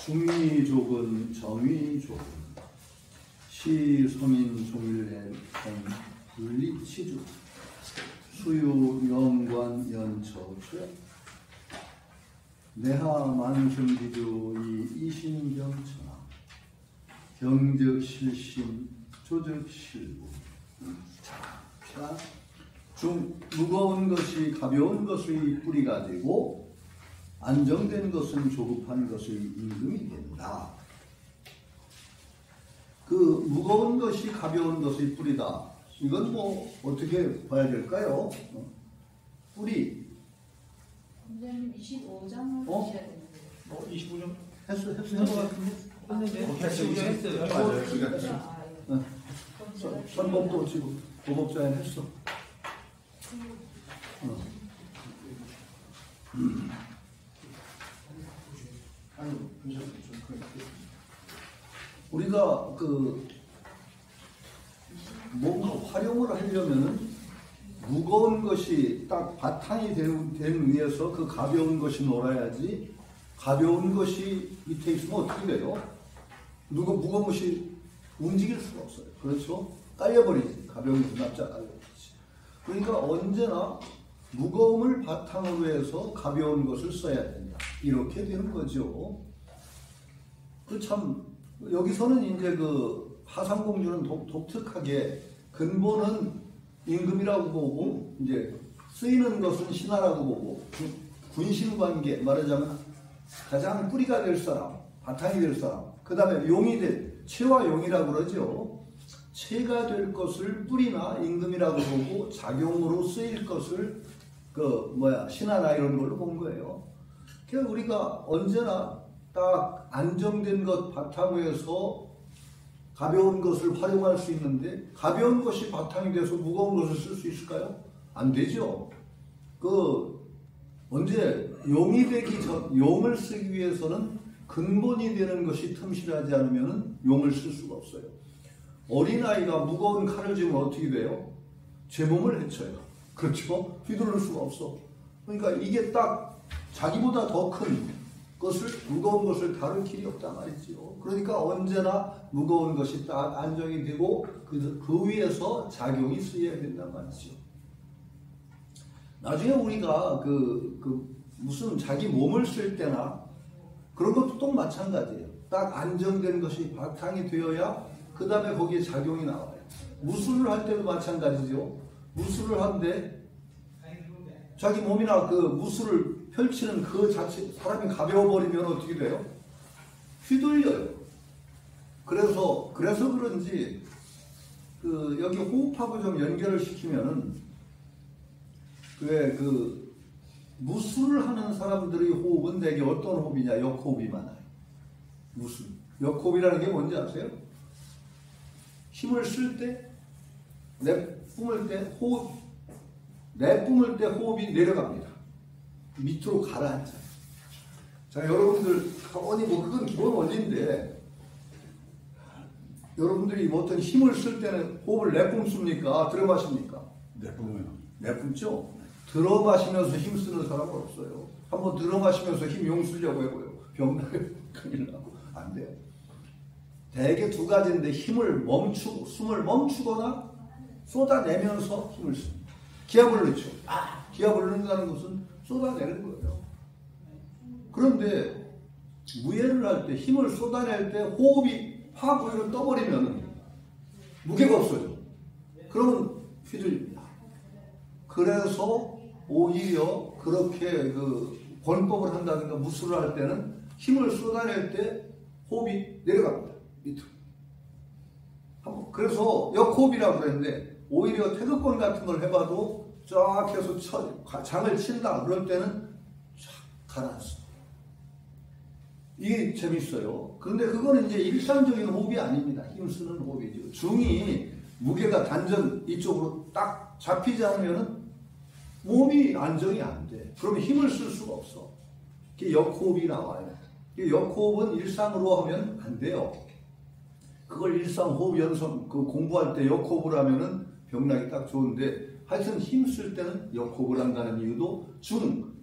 중위족은 정위족은 시소민 종일내 분리치주 수유 영관 연처추 내하 만승기주 이신경천하 경적실심 조적실부 자, 무거운 것이 가벼운 것의 뿌리가 되고 안정된 것은 조급한 것의 임금이 된다. 그 무거운 것이 가벼운 것의 뿌리다. 이건 뭐 어떻게 봐야 될까요? 뿌리. 선생님 25장을 하셔야 되는데. 25장 했어 것 같은데. 했어요. 맞아요. 선법도 지금 고법자에 했어. 우리가 뭔가 활용을 하려면은 무거운 것이 딱 바탕이 된 위에서 그 가벼운 것이 놀아야지, 가벼운 것이 밑에 있으면 어떻게 돼요? 무거운 것이 움직일 수가 없어요. 그렇죠? 깔려버리지. 가벼운 것이 납작 깔려버리지. 그러니까 언제나 무거움을 바탕으로 해서 가벼운 것을 써야 된다. 이렇게 되는 거죠. 참 여기서는 이제 하상공주는 독특하게 근본은 임금이라고 보고 이제 쓰이는 것은 신하라고 보고 군신관계 말하자면 가장 뿌리가 될 사람, 바탕이 될 사람, 그 다음에 용이 될 체와 용이라고 그러죠. 체가 될 것을 뿌리나 임금이라고 보고 작용으로 쓰일 것을 신하나 이런 걸로 본 거예요. 그래서 우리가 언제나 딱 안정된 것 바탕으로 해서 가벼운 것을 활용할 수 있는데, 가벼운 것이 바탕이 돼서 무거운 것을 쓸 수 있을까요? 안 되죠. 언제 용이 되기 전, 용을 쓰기 위해서는 근본이 되는 것이 틈실하지 않으면 용을 쓸 수가 없어요. 어린아이가 무거운 칼을 쥐면 어떻게 돼요? 제 몸을 해쳐요. 그렇죠? 휘두를 수가 없어. 그러니까 이게 딱 자기보다 더 큰 것을, 무거운 것을 다룰 길이 없단 말이죠. 그러니까 언제나 무거운 것이 딱 안정이 되고 그 위에서 작용이 쓰여야 된단 말이죠. 나중에 우리가 무슨 자기 몸을 쓸 때나 그런 것도 또 마찬가지예요. 딱 안정된 것이 바탕이 되어야 그 다음에 거기에 작용이 나와요. 무술을 할 때도 마찬가지죠. 무술을 하는데 자기 몸이나 무술을 펼치는 그 자체, 사람이 가벼워버리면 어떻게 돼요? 휘둘려요. 그래서 그런지, 여기 호흡하고 좀 연결을 시키면은, 무술을 하는 사람들의 호흡은 되게 어떤 호흡이냐? 역호흡이 많아요. 무술. 역호흡이라는 게 뭔지 아세요? 힘을 쓸 때, 내뿜을 때 호흡이 내려갑니다. 밑으로 가라앉아요. 자, 여러분들, 그건 기본 원리인데, 여러분들이 어떤 힘을 쓸 때는 호흡을 내뿜습니까? 들어마십니까? 내뿜죠? 들어마시면서 힘 쓰는 사람은 없어요. 한번 들어마시면서 힘 용 쓰려고 해봐요. 병나요. 큰일 나고. 안 돼요. 대개 두 가지인데, 숨을 멈추거나 쏟아내면서 힘을 씁니다. 기압을 넣죠. 기압을 넣는다는 것은 쏟아내는 거예요. 그런데 무예를 할 때, 힘을 쏟아낼 때 호흡이 확 위로 떠버리면 무게가 없어요. 그러면 휘둘립니다. 그래서 오히려 그렇게 권법을 한다든가 무술을 할 때는 힘을 쏟아낼 때 호흡이 내려갑니다. 밑으로. 그래서 역호흡이라고 그랬는데, 오히려 태극권 같은 걸 해봐도 쫙 해서 장을 친다. 그럴 때는 쫙 가라앉습니다. 이게 재밌어요. 그런데 그거는 이제 일상적인 호흡이 아닙니다. 힘 쓰는 호흡이죠. 중이 무게가 단전 이쪽으로 딱 잡히지 않으면 몸이 안정이 안 돼. 그러면 힘을 쓸 수가 없어. 이게 역호흡이 나와요. 역호흡은 일상으로 하면 안 돼요. 그걸 일상호흡 연습 공부할 때 역호흡을 하면은 병나기 딱 좋은데, 하여튼 힘 쓸 때는 역호흡을 한다는 이유도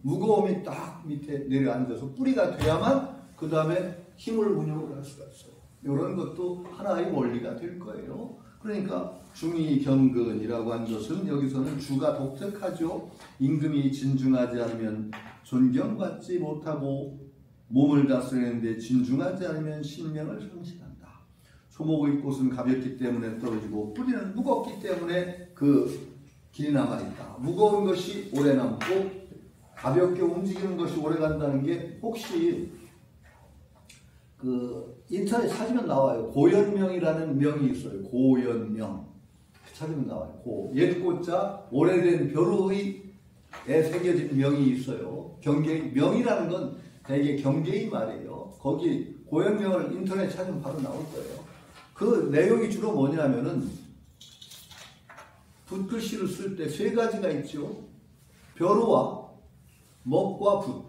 무거움이 딱 밑에 내려앉아서 뿌리가 돼야만 그 다음에 힘을 운용을 할 수가 있어요. 이런 것도 하나의 원리가 될 거예요. 그러니까 중의경근이라고 한 것은 여기서는 주가 독특하죠. 임금이 진중하지 않으면 존경받지 못하고 몸을 다스리는데 진중하지 않으면 신명을 상실한다. 소목의 꽃은 가볍기 때문에 떨어지고 뿌리는 무겁기 때문에 그 길이 남아있다. 무거운 것이 오래 남고 가볍게 움직이는 것이 오래 간다는 게 혹시 그 인터넷 찾으면 나와요. 고연명이라는 명이 있어요. 고연명 찾으면 나와요. 옛꽃자 오래된 벼루의 새겨진 명이 있어요. 경계 명이라는 건 되게 경계의 말이에요. 거기 고연명을 인터넷 찾으면 바로 나올 거예요. 그 내용이 주로 뭐냐면은 붓글씨를 쓸 때 세 가지가 있죠. 벼루와 먹과 붓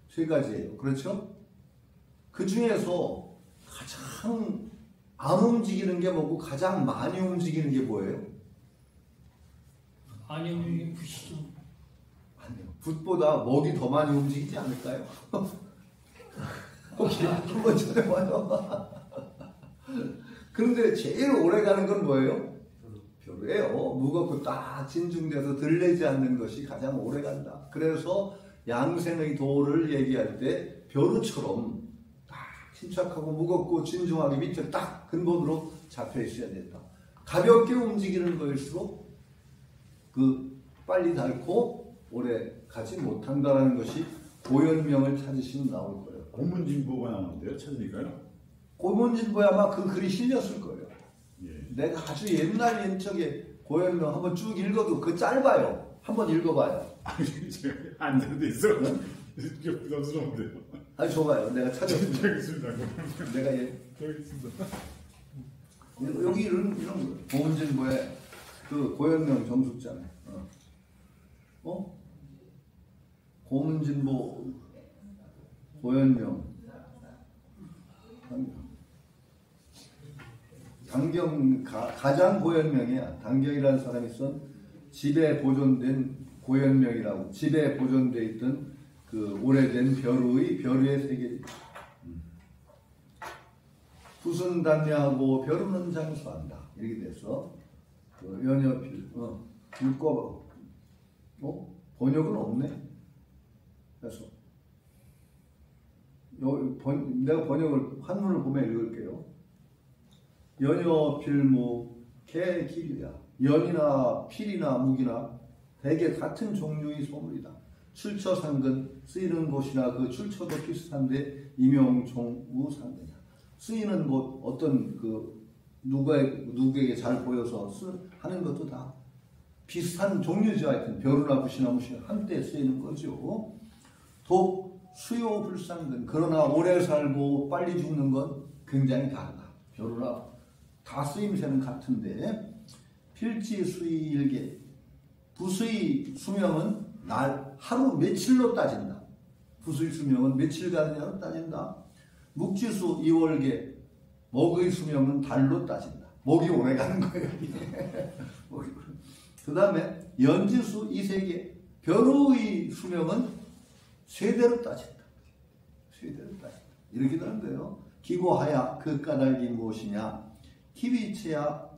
세 가지예요. 그렇죠? 그 중에서 가장 안 움직이는 게 뭐고 가장 많이 움직이는 게 뭐예요? 많이 움직이는 붓이죠. 아니요. 붓보다 먹이 더 많이 움직이지 않을까요? 혹시 한번 찾아봐요. 그런데 제일 오래 가는 건 뭐예요? 벼루예요. 무겁고 딱 진중돼서 들리지 않는 것이 가장 오래 간다. 그래서 양생의 도를 얘기할 때 벼루처럼 딱 침착하고 무겁고 진중하게 밑에 딱 근본으로 잡혀 있어야 된다. 가볍게 움직이는 거일수록 그 빨리 닳고 오래 가지 못한다는 것이 고연명을 찾으시면 나올 거예요. 고문진보가 나오는데요. 찾으니까요. 고문진보에 아마 그 글이 실렸을 거예요. 예. 내가 아주 옛날 적에 고연명 한번 쭉 읽어도 그 짧아요. 한번 읽어봐요. 아니 제가 안 되는 데 있어. 이게 부담스러운데요. 아니 좋아요. 내가 찾았습니다. 저기 있습니다. 내가 저기 있습니다. 여기 이런 거. 고문진보에 그 고연명 정숙잖아요. 고문진보 고연명 당경 가장 고연명이야. 당경이라는 사람이 쓴 집에 보존된 고연명이라고 집에 보존되어 있던 그 오래된 벼루의 세계. 붓은 단야하고 벼루는 장수한다. 이렇게 돼서 그 연여필 율법 번역은 없네. 그래서 내가 번역을 한문을 보면 읽을게요. 연여필무 개기류야. 연이나 필이나 묵이나 대개 같은 종류의 소물이다. 출처상근 쓰이는 곳이나 그 출처도 비슷한데 임용종우상근이야. 쓰이는 곳 어떤 그 누구에게 잘 보여서 하는 것도 다 비슷한 종류죠. 하여튼 벼루나 붓이나 무시 한때 쓰이는 거죠. 독 수요 불상근 그러나 오래 살고 빨리 죽는 건 굉장히 다르다. 벼루나 다 쓰임새는 같은데 필지 수의 일개 붓의 수명은 하루 며칠로 따진다. 붓의 수명은 며칠간으로 따진다. 묵지수 2월개 먹의 수명은 달로 따진다. 먹이 오래 가는 거예요. 그 다음에 연지수 2세개 벼루의 수명은 세대로 따진다. 세대로 따진다. 이렇게 되는데요. 기고하야 그 까닭이 무엇이냐? 기비체야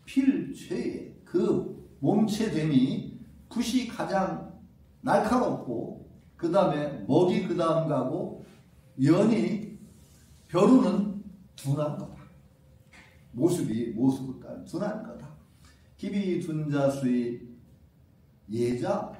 필체에 그 몸체됨이 붓이 가장 날카롭고 그 다음에 먹이 그 다음 가고 벼루는 둔한 거다. 모습을 따른 둔한 거다. 기비 둔자수의 예자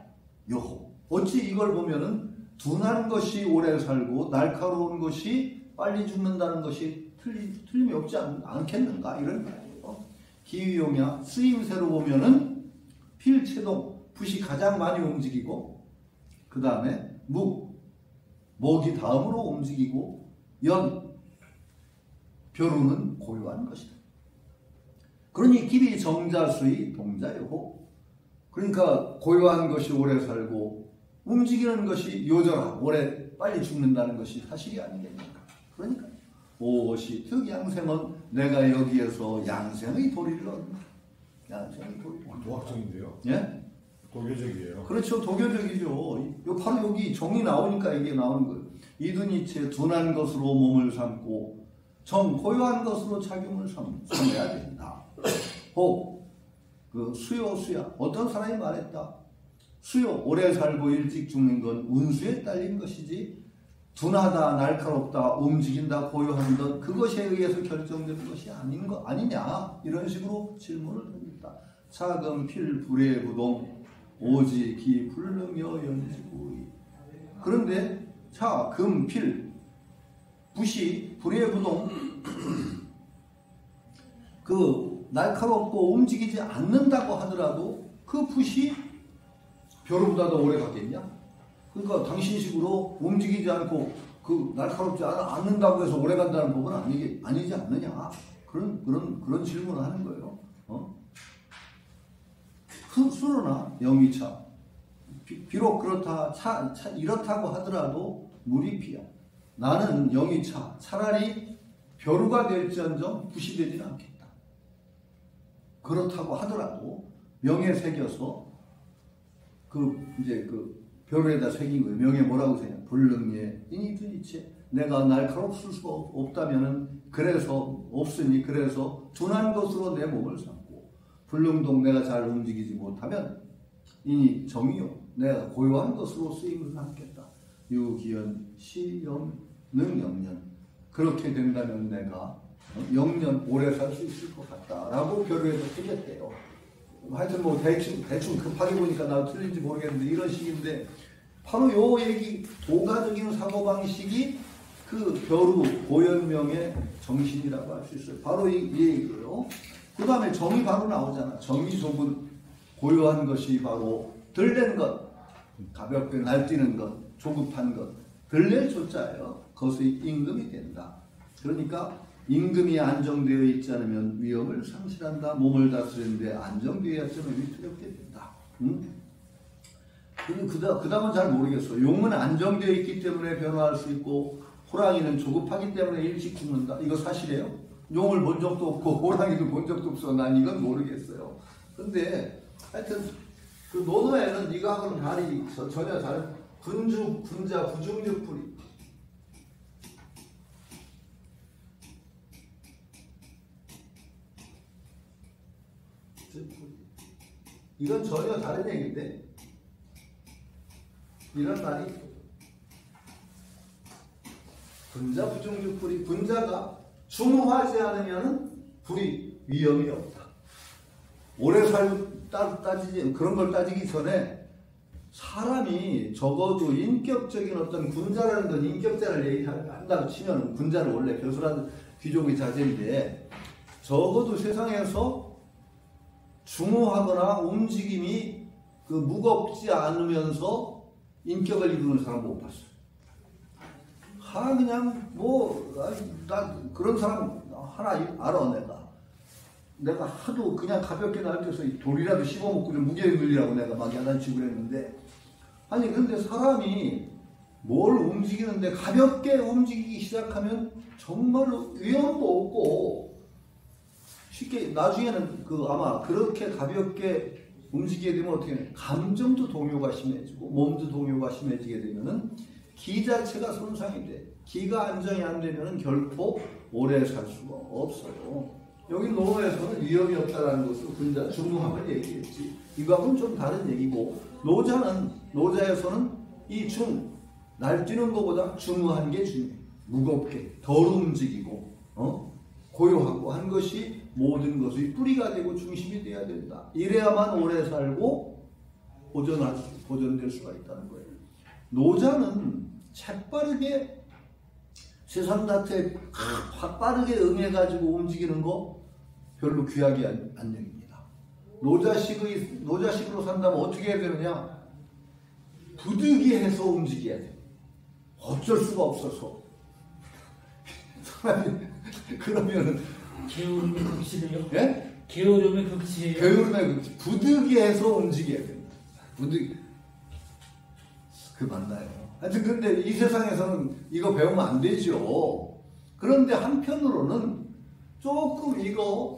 요호. 어찌 이걸 보면은 둔한 것이 오래 살고 날카로운 것이 빨리 죽는다는 것이 틀림이 없지 않겠는가 이런 말이에요. 기위용야 쓰임새로 보면은 필체동 붓이 가장 많이 움직이고 그 다음에 먹이 다음으로 움직이고 벼루는 고요한 것이다. 그러니 기비 정자수의 동자요호. 그러니까 고요한 것이 오래 살고 움직이는 것이 요절하고 오래 빨리 죽는다는 것이 사실이 아니겠습니까? 그러니까 오시 특양생은 내가 여기에서 양생의 도리를 얻는다. 양생의 도리. 도학적인데요. 예? 도교적이에요. 그렇죠. 도교적이죠. 바로 여기 종이 나오니까 이게 나오는 거예요. 이든이체 둔한 것으로 몸을 삼고 정 고요한 것으로 작용을 삼아야 된다. 혹 그 수요 수야 어떤 사람이 말했다. 수요 오래 살고 일찍 죽는 건 운수에 딸린 것이지 둔하다 날카롭다 움직인다 고요한 것 그것에 의해서 결정되는 것이 아닌 거 아니냐 이런 식으로 질문을 합니다. 차금 필 불의 부동 오지 기 불능여 연지구이. 그런데 차, 금, 필, 붓이 불의 부동 그 날카롭고 움직이지 않는다고 하더라도 그 붓이 벼루보다 더 오래 가겠냐? 그러니까 당신식으로 움직이지 않고 그 날카롭지 않는다고 해서 오래 간다는 법은 아니지 않느냐? 그런 질문을 하는 거예요. 수로나 영위차 비록 그렇다 이렇다고 하더라도 무리피야. 나는 영위차 차라리 벼루가 될지언정 붓이 되지는 않겠다. 그렇다고 하더라도 명에 새겨서 이제 벼루에다 새긴 거예요. 명에 뭐라고 새냐? 불능예 이니든이체 내가 날카롭을 수가 없다면은 그래서 없으니 그래서 둔한 것으로 내 몸을 삼고 불능동 내가 잘 움직이지 못하면 이니 정이요 내가 고요한 것으로 쓰임을 삼겠다. 유기현 시영 능영년 그렇게 된다면 내가 영년 오래 살 수 있을 것 같다라고 벼루에도 틀렸대요. 하여튼 뭐 대충 급하게 보니까 나도 틀린지 모르겠는데 이런 식인데 바로 요 얘기 도가적인 사고방식이 그 벼루 고연명의 정신이라고 할 수 있어요. 바로 이 얘기예요. 그 다음에 정이 바로 나오잖아. 정이 좁은 고요한 것이 바로 들낸 것, 가볍게 날뛰는 것, 조급한 것, 들낼 조자예요. 그것이 임금이 된다. 그러니까 임금이 안정되어 있지 않으면 위험을 상실한다. 몸을 다스리는데 안정되어야 좀 위태롭게 된다. 그 다음은 잘 모르겠어. 용은 안정되어 있기 때문에 변화할 수 있고 호랑이는 조급하기 때문에 일찍 죽는다. 이거 사실이에요? 용을 본 적도 없고 호랑이도 본 적도 없어. 난 이건 모르겠어요. 근데 하여튼 그 논어에는 이거하고는 달리 전혀 다른 군주, 군자, 부중육불이 이건 전혀 다른 얘기인데 이런 말이 군자 부중육불이 군자가 중후하지 않으면 불이 위험이 없다. 오래 따지지 그런 걸 따지기 전에 사람이 적어도 인격적인 어떤 군자라는 건 인격자를 얘기한다고 치면 군자는 원래 벼슬한 귀족의 자제인데 적어도 세상에서 중후하거나 움직임이 무겁지 않으면서 인격을 이루는 사람 못 봤어요. 그냥 나 그런 사람 하나 알아. 내가 하도 그냥 가볍게 날뛰어서 돌이라도 씹어먹고 좀 무게를 늘리라고 내가 막 야단치고 그랬는데 아니 근데 사람이 뭘 움직이는데 가볍게 움직이기 시작하면 정말로 위험도 없고 쉽게 나중에는 아마 그렇게 가볍게 움직이게 되면 어떻게 되냐 감정도 동요가 심해지고 몸도 동요가 심해지게 되면은 기 자체가 손상이 돼. 기가 안정이 안 되면은 결코 오래 살 수가 없어요. 여기 논어에서는 위험이 없다라는 것으로 군자 중후함을 얘기했지. 이거하고는 좀 다른 얘기고 노자에서는 이 날뛰는 것보다 중후한 게 중요해. 무겁게 덜 움직이고 고요하고 한 것이 모든 것의 뿌리가 되고 중심이 돼야 된다. 이래야만 오래 살고 보존될 수가 있다는 거예요. 노자는 재빠르게 세상 자체에 빠르게 응해가지고 움직이는 거 별로 귀하게 안 여깁니다. 노자식으로 산다면 어떻게 해야 되느냐? 부득이해서 움직여야 돼. 어쩔 수가 없어서. 사람이 그러면은 게으름의 극치네요. 예? 게으름의 극치예요. 게으름의 극치. 부득이해서 움직여야 됩니다. 맞나요? 하여튼 근데 이 세상에서는 이거 배우면 안 되죠. 그런데 한편으로는 조금 이거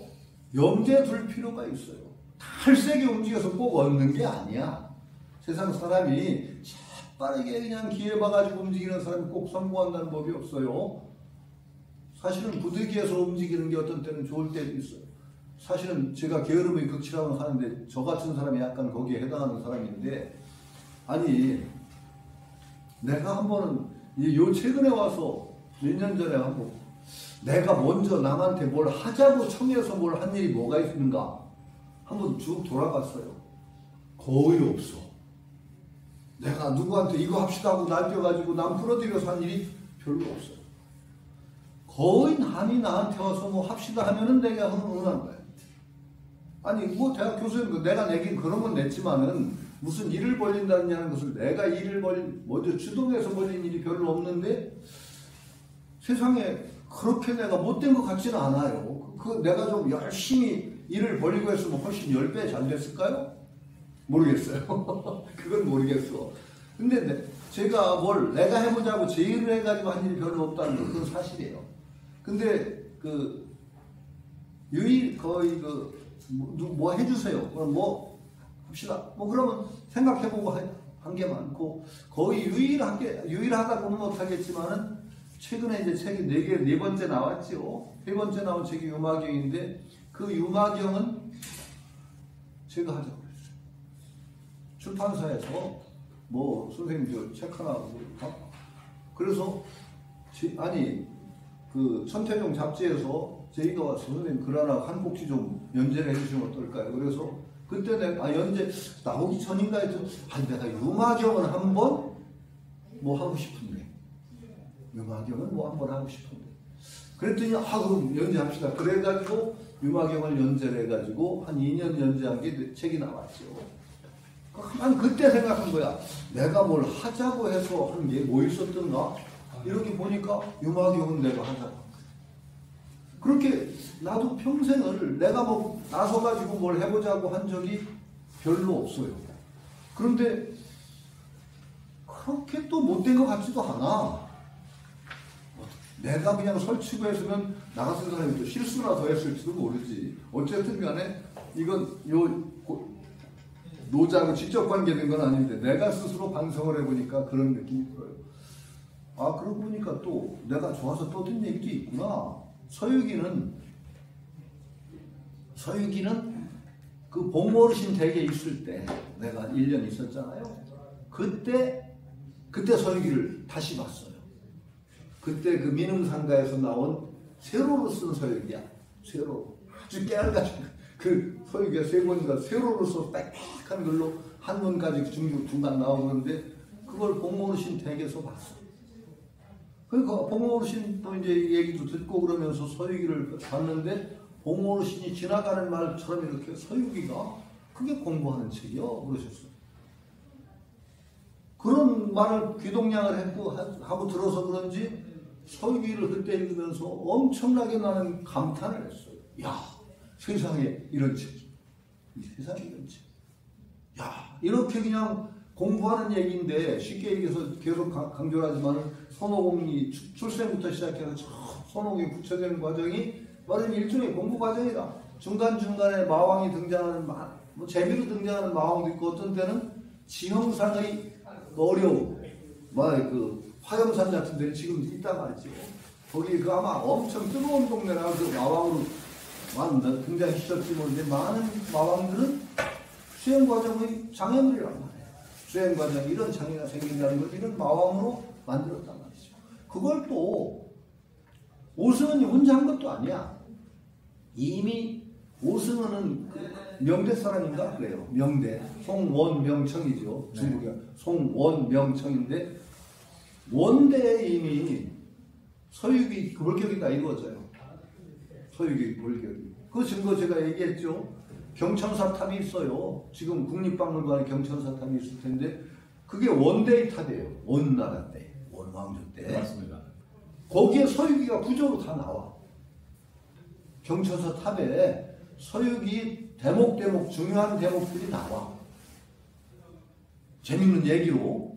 염두에 둘 필요가 있어요. 탈세게 움직여서 꼭 얻는 게 아니야. 세상 사람이 빠르게 그냥 기회 봐가지고 움직이는 사람이 꼭 성공한다는 법이 없어요. 사실은 부득이해서 움직이는 게 어떤 때는 좋을 때도 있어요. 사실은 제가 게으름의 극치라고 하는데 저 같은 사람이 약간 거기에 해당하는 사람인데, 아니 내가 한 번은 요 최근에 와서 몇 년 전에 한번 내가 먼저 남한테 뭘 하자고 청해서 뭘 한 일이 뭐가 있는가 한번 쭉 돌아봤어요. 거의 없어. 내가 누구한테 이거 합시다 하고 날뛰어가지고 남 끌어들여서 한 일이 별로 없어요. 거의 남이 나한테 와서 뭐 합시다 하면은 내가 흥분한 거야. 아니 뭐 대학 교수님 내가 내긴 그런 건 냈지만은 무슨 일을 벌린다는 것을 내가 일을 먼저 주동해서 벌린 일이 별로 없는데 세상에 그렇게 내가 못된 것 같지는 않아요. 내가 좀 열심히 일을 벌리고 했으면 훨씬 10배 잘 됐을까요? 모르겠어요. 그건 모르겠어. 근데 제가 뭘 내가 해보자고 제 일을 해가지고 한 일이 별로 없다는 건 그건 사실이에요. 근데 거의 뭐 해주세요. 그럼 뭐 합시다. 뭐 그러면 생각해보고 한 게 많고 거의 유일하다고는 못하겠지만은 최근에 이제 책이 4번째 나왔죠. 3번째 나온 책이 유마경인데 그 유마경은 제가 하자고 그랬어요. 출판사에서 뭐 선생님 책 하나 그래서 그 천태종 잡지에서 제의가 와서 선생님 글 하나 한 곡지 좀 연재를 해주시면 어떨까요? 그래서 그때 내가 연재 나오기 전인가 해도 내가 유마경은 한번 뭐 하고 싶은데 유마경은 뭐 한번 하고 싶은데 그랬더니 그럼 연재합시다. 그래가지고 유마경을 연재를 해가지고 한 2년 연재한 게 책이 나왔죠. 난 그때 생각한 거야. 내가 뭘 하자고 해서 한 게 뭐 있었던가? 이렇게 보니까 유마경은 내가 하자고. 그렇게 나도 평생을 내가 뭐 나서가지고 뭘 해보자고 한 적이 별로 없어요. 그런데 그렇게 또 못된 것 같지도 않아. 내가 그냥 설치고 했으면 나 같은 사람이 또 실수나 더 했을지도 모르지. 어쨌든 간에 이건 노자하고 직접 관계된 건 아닌데 내가 스스로 반성을 해보니까 그런 느낌이 들어요. 그러고 보니까 또 내가 좋아서 떠든 얘기도 있구나. 서유기는 그 봉어르신 댁에 있을 때 내가 1년 있었잖아요. 그때 서유기를 다시 봤어요. 그때 그 민음상가에서 나온 세로로 쓴 서유기야. 세로. 아주 깨알같이 그 서유기가 3권인가 세로로 써 빽빽한 걸로 한문까지 중간 나오는데 그걸 봉어르신 댁에서 봤어. 그러니까 봉어르신 또 이제 얘기도 듣고 그러면서 서유기를 봤는데 봉어르신이 지나가는 말처럼 이렇게 서유기가 그게 공부하는 책이요 그러셨어요. 그런 말을 귀동냥을 하고 들어서 그런지 서유기를 그때 읽으면서 엄청나게 나는 감탄을 했어요. 야, 세상에 이런 책. 세상에 이런 책. 야, 이렇게 그냥 공부하는 얘기인데 쉽게 얘기해서 계속 강조를 하지만 손오공이 출생부터 시작해서 손오공이 부처되는 과정이 말하자면 일종의 공부 과정이다. 중간중간에 마왕이 등장하는 뭐 재미로 등장하는 마왕도 있고 어떤 때는 지형상의 어려움 그 화염산 같은 데는 지금 있단 말이죠. 거기 아마 엄청 뜨거운 동네라 그 마왕으로 등장시켰지 모르는데 많은 마왕들은 수행 과정의 장애물이란 말이에요. 수행 과정에 이런 장애가 생긴다는 걸 이런 마왕으로 만들었단 말이죠. 그걸 또 오승원이 혼자 한 것도 아니야. 이미 오승원은 명대 사람인가 그래요. 명대 송원명청이죠. 중국에 송원명청인데 원대에 이미 서유기 불격이 다 이루어져요. 서유기 불격이. 그 증거 제가 얘기했죠. 경천사 탑이 있어요. 지금 국립박물관에 경천사 탑이 있을 텐데 그게 원대의 탑이에요. 원나라 때, 원왕조 때. 맞습니다. 거기에 서유기가 구조로 다 나와. 경천사 탑에 서유기 대목 중요한 대목들이 나와. 재밌는 얘기로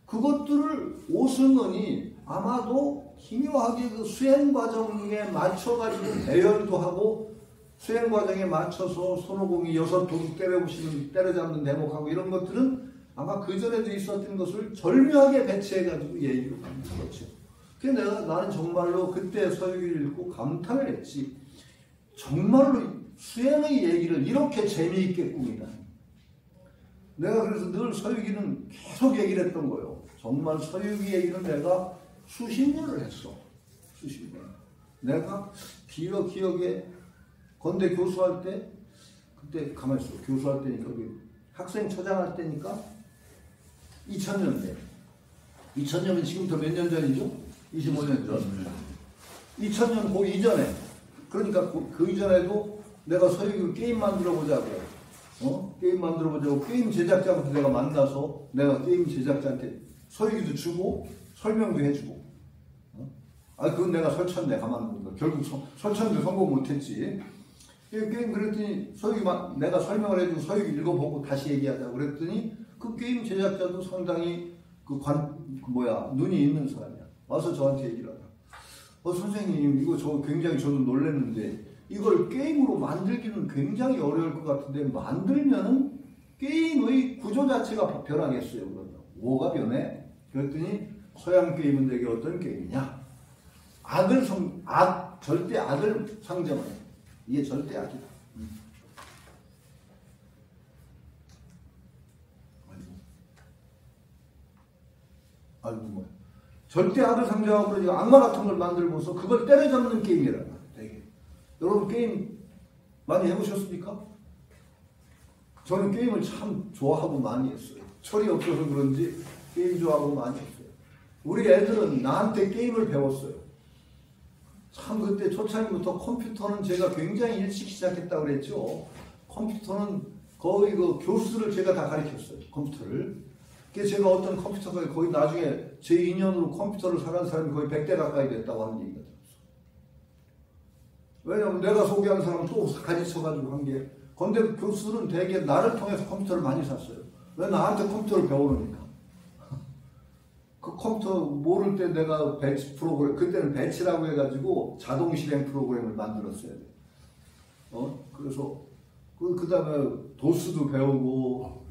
그것들을 오승원이 아마도 기묘하게 그 수행 과정에 맞춰가지고 대열도 하고 수행 과정에 맞춰서 손오공이 6도둑 때려잡는 대목하고 이런 것들은 아마 그 전에도 있었던 것을 절묘하게 배치해가지고 얘기를 하는 거죠. 그래서 나는 정말로 그때 서유기를 읽고 감탄을 했지. 정말로 수행의 얘기를 이렇게 재미있게 꾸미다. 내가 그래서 늘 서유기는 계속 얘기를 했던 거예요. 정말 서유기 얘기는 내가 수십 년을 했어. 수십 년. 내가 기억에 건대 교수할 때, 그때 가만히 있어. 교수할 때니까, 학생 처장할 때니까 2000년대. 2000년은 지금부터 몇 년 전이죠? 25년 전. 2000년 그 이전에, 그러니까 그 이전에도 내가 서유기 게임 만들어 보자고. 게임 만들어 보자고. 게임 제작자부터 내가 만나서 내가 게임 제작자한테 서유기도 주고 설명도 해주고. 그건 내가 설천 내가 만든 거. 결국 설천도 성공 못했지. 게임 그랬더니 내가 설명을 해주고 서유기 읽어보고 다시 얘기하자고 그랬더니 그 게임 제작자도 상당히 눈이 있는 사람이야. 와서 저한테 얘기를 하더라. 선생님, 이거 굉장히 저도 놀랐는데, 이걸 게임으로 만들기는 굉장히 어려울 것 같은데, 만들면은 게임의 구조 자체가 변하겠어요. 그러면. 뭐가 변해? 그랬더니, 서양 게임은 되게 어떤 게임이냐? 절대 악을 상정해. 이게 절대 악이다. 아이고, 뭐야. 절대 악을 상정하고 그러니까 악마 같은 걸 만들고서 그걸 때려잡는 게임이라고. 되게. 여러분 게임 많이 해보셨습니까? 저는 게임을 참 좋아하고 많이 했어요. 철이 없어서 그런지 게임 좋아하고 많이 했어요. 우리 애들은 나한테 게임을 배웠어요. 참 그때 초창기부터 컴퓨터는 제가 굉장히 일찍 시작했다고 그랬죠. 컴퓨터는 거의 그 교수를 제가 다 가르쳤어요. 컴퓨터를. 그래서 제가 어떤 컴퓨터가 거의 나중에 제 인연으로 컴퓨터를 사는 사람이 거의 100대 가까이 됐다고 하는 얘기가 들었어. 왜냐면 내가 소개한 사람 또 가르쳐가지고 한 게, 건대 교수들은 대개 나를 통해서 컴퓨터를 많이 샀어요. 왜? 나한테 컴퓨터를 배우니까. 그 컴퓨터 모를 때 내가 배치 프로그램, 그때는 배치라고 해가지고 자동 실행 프로그램을 만들었어야 돼. 그래서 그 다음에 도스도 배우고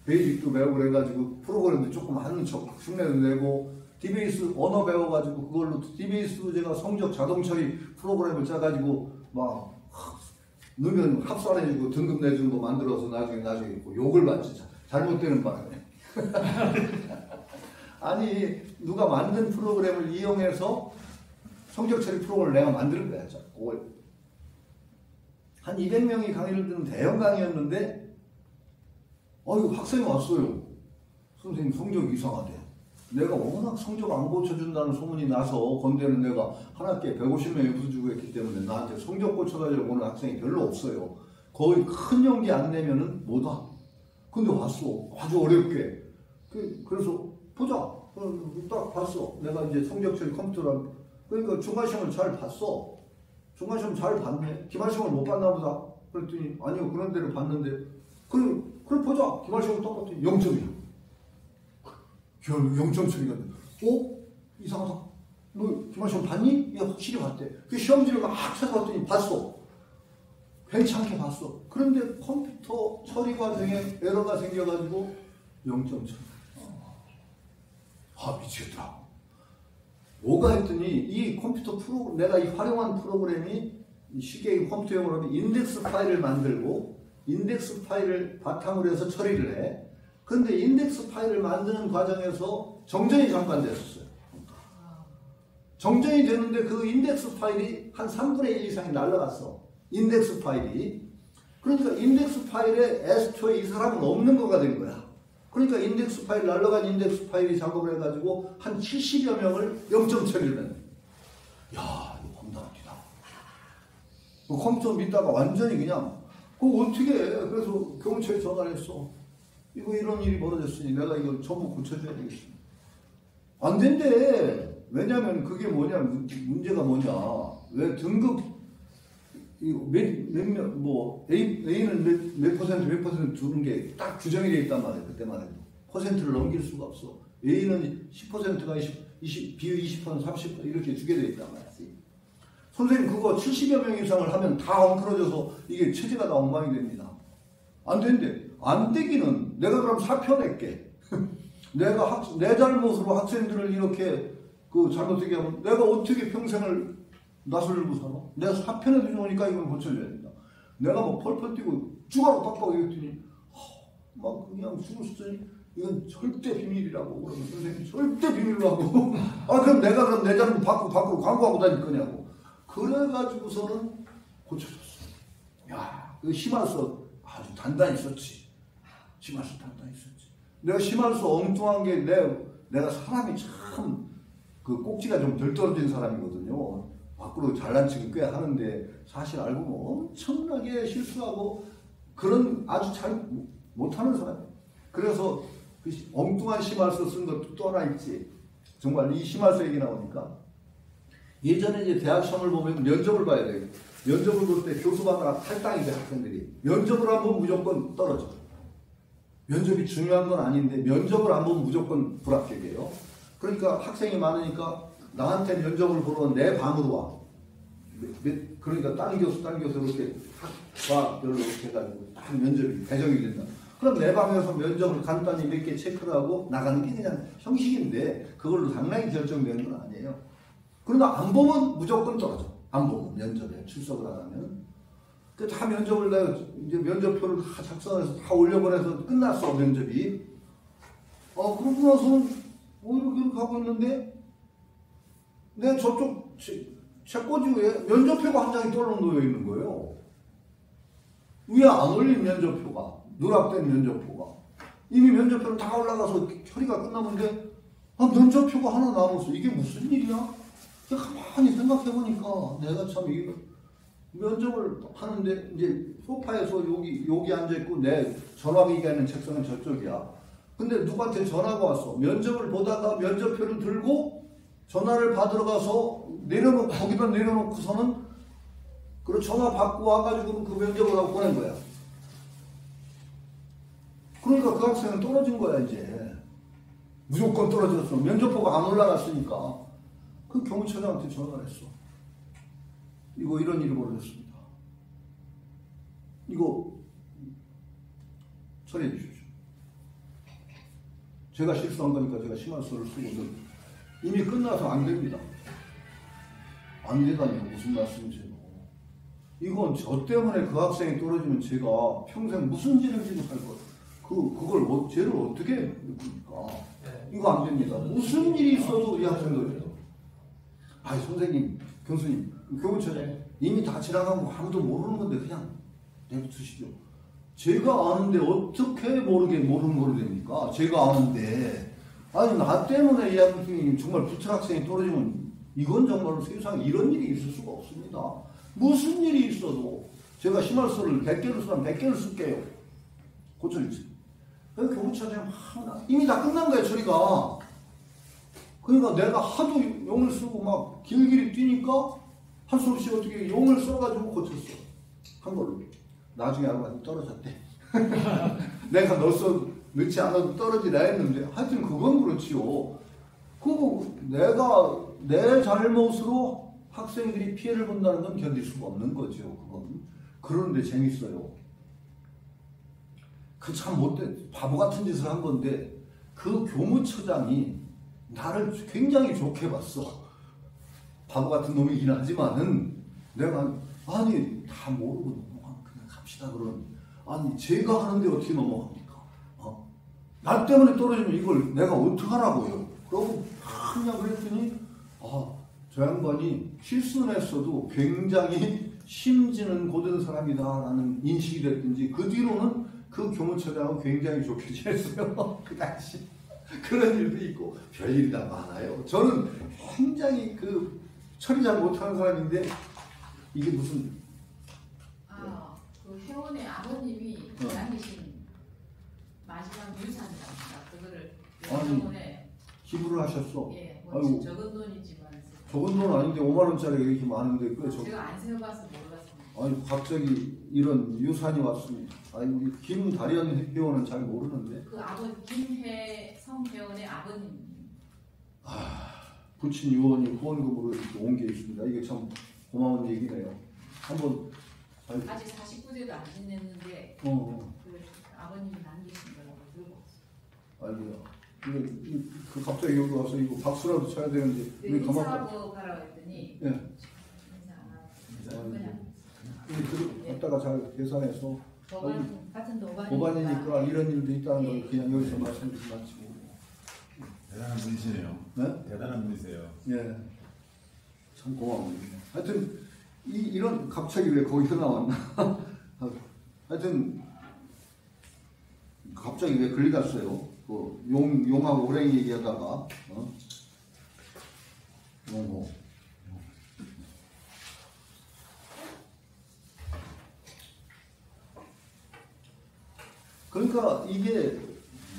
베이직도 배우고 그래가지고 프로그램도 조금 하는 척 흉내도 내고, 디베이스 언어 배워가지고 그걸로 디베이스도 제가 성적 자동 처리 프로그램을 짜가지고 막 넣으면 합산해주고 등급 내주는 거 만들어서 나중에 있고 욕을 받지. 잘못되는 바람에. 아니, 누가 만든 프로그램을 이용해서 성적 처리 프로그램을 내가 만드는 거야. 그걸. 한 200명이 강의를 듣는 대형 강의였는데, 학생이 왔어요. 선생님 성적 이상하대. 내가 워낙 성적 안 고쳐준다는 소문이 나서 건대는 내가 한 학기에 150명이 부주고 했기 때문에 나한테 성적 고쳐가지고 오는 학생이 별로 없어요. 거의 큰 연기 안 내면은 못 와. 근데 왔어. 아주 어렵게. 그래서 보자. 딱 봤어. 내가 이제 성적 처리 컴퓨터를. 그러니까 중간시험을 잘 봤어. 중간시험 잘 봤네. 기말시험을 못 봤나 보다. 그랬더니 아니요, 그런 데를 봤는데 그래 보자. 기말시험 똑같아. 0점이야. 0점짜리가 이상하다. 너 기말시험 봤니? 야, 확실히 봤대. 그 시험지를 막 찾아봤더니 봤어. 괜찮게 봤어. 그런데 컴퓨터 처리 과정에 에러가 생겨가지고 0점 쳐. 미치겠더라. 뭐가 했더니 이 컴퓨터 내가 이 활용한 프로그램이 쉽게 컴퓨터용으로 하면 인덱스 파일을 만들고 인덱스 파일을 바탕으로 해서 처리를 해. 근데 인덱스 파일을 만드는 과정에서 정전이 잠깐 됐었어요. 정전이 되는데 그 인덱스 파일이 한 3분의 1 이상이 날라갔어. 인덱스 파일이. 그러니까 인덱스 파일에 S2에 이 사람은 없는 거가 된 거야. 그러니까 인덱스 파일, 날라간 인덱스 파일이 작업을 해가지고 한 70여 명을 0점 처리를 했네. 야, 이거 험담합니다. 그 컴퓨터 믿다가 완전히 그냥, 그거 어떻게 해? 그래서 경찰에 전화를 했어. 이런 일이 벌어졌으니 내가 이걸 전부 고쳐줘야 되겠어. 안 된대. 왜냐면 그게 문제가 뭐냐. 왜 등급, A는 몇 퍼센트 두는 게 딱 규정이 되어 있단 말이에요. 그때만 해도. 퍼센트를 넘길 수가 없어. A는 10%가 20, B 20%, 30% 이렇게 주게 되어 있단 말이지. 선생님 그거 70여 명 이상을 하면 다 엉클어져서 이게 체제가 다 엉망이 됩니다. 안 된대. 안 되기는 내가 그럼 사표 낼게. 내가 내 잘못으로 학생들을 이렇게 그 잘못되게 하면 내가 어떻게 평생을 나설고 살아? 내가 사표 내도 좋으니까 이건 고쳐줘야 된다. 내가 뭐 펄펄 뛰고 쭈가로 빡빡 이랬더니 막 그냥 죽었으니 이건 절대 비밀이라고 그러면 선생님 절대 비밀로 하고 그럼 내가 그럼 내 잘못 밖으로 광고하고 다닐 거냐고. 그래가지고서는 고쳐줬어. 야, 그 심할서 아주 단단히 썼지. 심할서 단단히 썼지. 내가 심할서 엉뚱한 게 내가 사람이 참 그 꼭지가 좀 덜 떨어진 사람이거든요. 밖으로 잘난 척을 꽤 하는데 사실 알고 보면 엄청나게 실수하고 그런 아주 잘 못하는 사람이에요. 그래서 그 엉뚱한 심할서 쓴 것도 또 하나 있지. 정말 이 심할서 얘기 나오니까 예전에 이제 대학 시험을 보면 면접을 봐야 돼요. 면접을 볼 때 교수반으로 탈당이 돼 학생들이. 면접을 안 보면 무조건 떨어져. 면접이 중요한 건 아닌데 면접을 안 보면 무조건 불합격이에요. 그러니까 학생이 많으니까 나한테 면접을 보러 내 방으로 와. 그러니까 딴 교수 이렇게 학과별로 이렇게 해가지고 딱 면접이 배정이 된다. 그럼 내 방에서 면접을 간단히 몇 개 체크를 하고 나가는 게 그냥 형식인데 그걸로 당락이 결정되는 건 아니에요. 그러나 안 보면 무조건 떨어져. 안 보면 면접에 출석을 안 하면. 그 다 면접을 내가 이제 면접표를 다 작성해서 다 올려보내서 끝났어 면접이. 그러고 나서는 이렇게 하고 있는데 내 저쪽 책꽂이에 면접표가 한 장이 떨어 놓여 있는 거예요. 위에 안 올린 면접표가 누락된 면접표가 이미 면접표는 다 올라가서 처리가 끝나는데 면접표가 하나 남았어. 이게 무슨 일이야? 가만히 생각해보니까 내가 참 이거 면접을 하는데 이제 소파에서 여기 앉아있고 내 전화기가 있는 책상은 저쪽이야. 근데 누구한테 전화가 왔어. 면접을 보다가 면접표를 들고 전화를 받으러 가서 거기다 내려놓고서는 그리고 전화 받고 와가지고 그 면접을 하고 보낸 거야. 그러니까 그 학생은 떨어진 거야 이제. 무조건 떨어졌어. 면접표가 안 올라갔으니까. 그 교무처장한테 전화를 했어. 이런 일이 벌어졌습니다. 이거 처리해 주십시오. 제가 실수한 거니까 제가 심할서를 쓰고 이미 끝나서 안 됩니다. 안 되다니 무슨 말씀이세요? 이건 저 때문에 그 학생이 떨어지면 제가 평생 무슨 죄를 지고 살 거예요. 그걸 죄를 어떻게 묻습니까? 이거 안 됩니다. 무슨 일이 있어도 이 학생들 선생님, 교수님, 교무처장 이미 다 지나가고 아무도 모르는 건데 그냥 내버두시죠. 제가 아는데 어떻게 모르는 걸 됩니까? 제가 아는데 나 때문에 이 학생이 정말 부천 학생이 떨어지면 이건 정말로 세상에 이런 일이 있을 수가 없습니다. 무슨 일이 있어도 제가 심할서를 100개를 쓰면 100개를 쓸게요. 고쳐주세요. 교무처장 이미 다 끝난 거예요 처리가. 그러니까 내가 하도 용을 쓰고 막 길길이 뛰니까 할 수 없이 어떻게 용을 써가지고 고쳤어. 한 걸로. 나중에 알고 떨어졌대. 내가 넣지 않아도 떨어지라 했는데 하여튼 그건 그렇지요. 내가 내 잘못으로 학생들이 피해를 본다는 건 견딜 수가 없는 거죠. 그건. 그런데 재밌어요. 그 참 못된 바보 같은 짓을 한 건데 그 교무처장이 나를 굉장히 좋게 봤어. 바보 같은 놈이긴 하지만은 내가 다 모르고 그냥 갑시다 그러는. 제가 하는데 어떻게 넘어갑니까? 나 때문에 떨어지면 이걸 내가 어떡하라고요? 그러고 그냥 그랬더니 저 양반이 실수는 했어도 굉장히 심지는 고든 사람이다라는 인식이 됐든지 그 뒤로는 그 교무처장은 굉장히 좋게 지냈어요. 그 당시 그런 일도 있고 별일이 다 많아요. 저는 굉장히 처리 잘 못하는 사람인데 이게 무슨 그 회원의 아버님이 남기신 마지막 유산이랍니다. 그거를 병원에 기부를 하셨어. 예, 아이고. 적은 돈이지만 적은 돈 아닌데 5만 원짜리가 이렇게 많은데 제가 안 세어봐서 몰랐습니다. 아니 갑자기 이런 유산이 왔습니다. 우리 김다리연 회원은 잘 모르는데. 그 김혜성 회원의 아버님. 부친 유언이 후원금으로 이렇게 온 게 있습니다. 이게 참 고마운 얘기네요. 한번 아직 49세도 안 지냈는데 그 아버님이 남기신 거라고 아이고야. 그 갑자기 여기 와서 이거 박수라도 쳐야 되는데 왜 가만 인사하고 가라고 했더니 예. 인사 안 하고 그냥 갖다가 잘 계산해서 같은 도반이니까 이런 일도 있다는 걸 그냥 여기서 말씀 좀 마치고. 대단한 분이시네요. 네? 대단한 분이세요. 예. 참 고마워요. 하여튼 이런 갑자기 왜 거기서 나왔나? 하여튼 갑자기 왜 걸리 갔어요? 그 용하고 호랭이 얘기하다가 용호. 그러니까 이게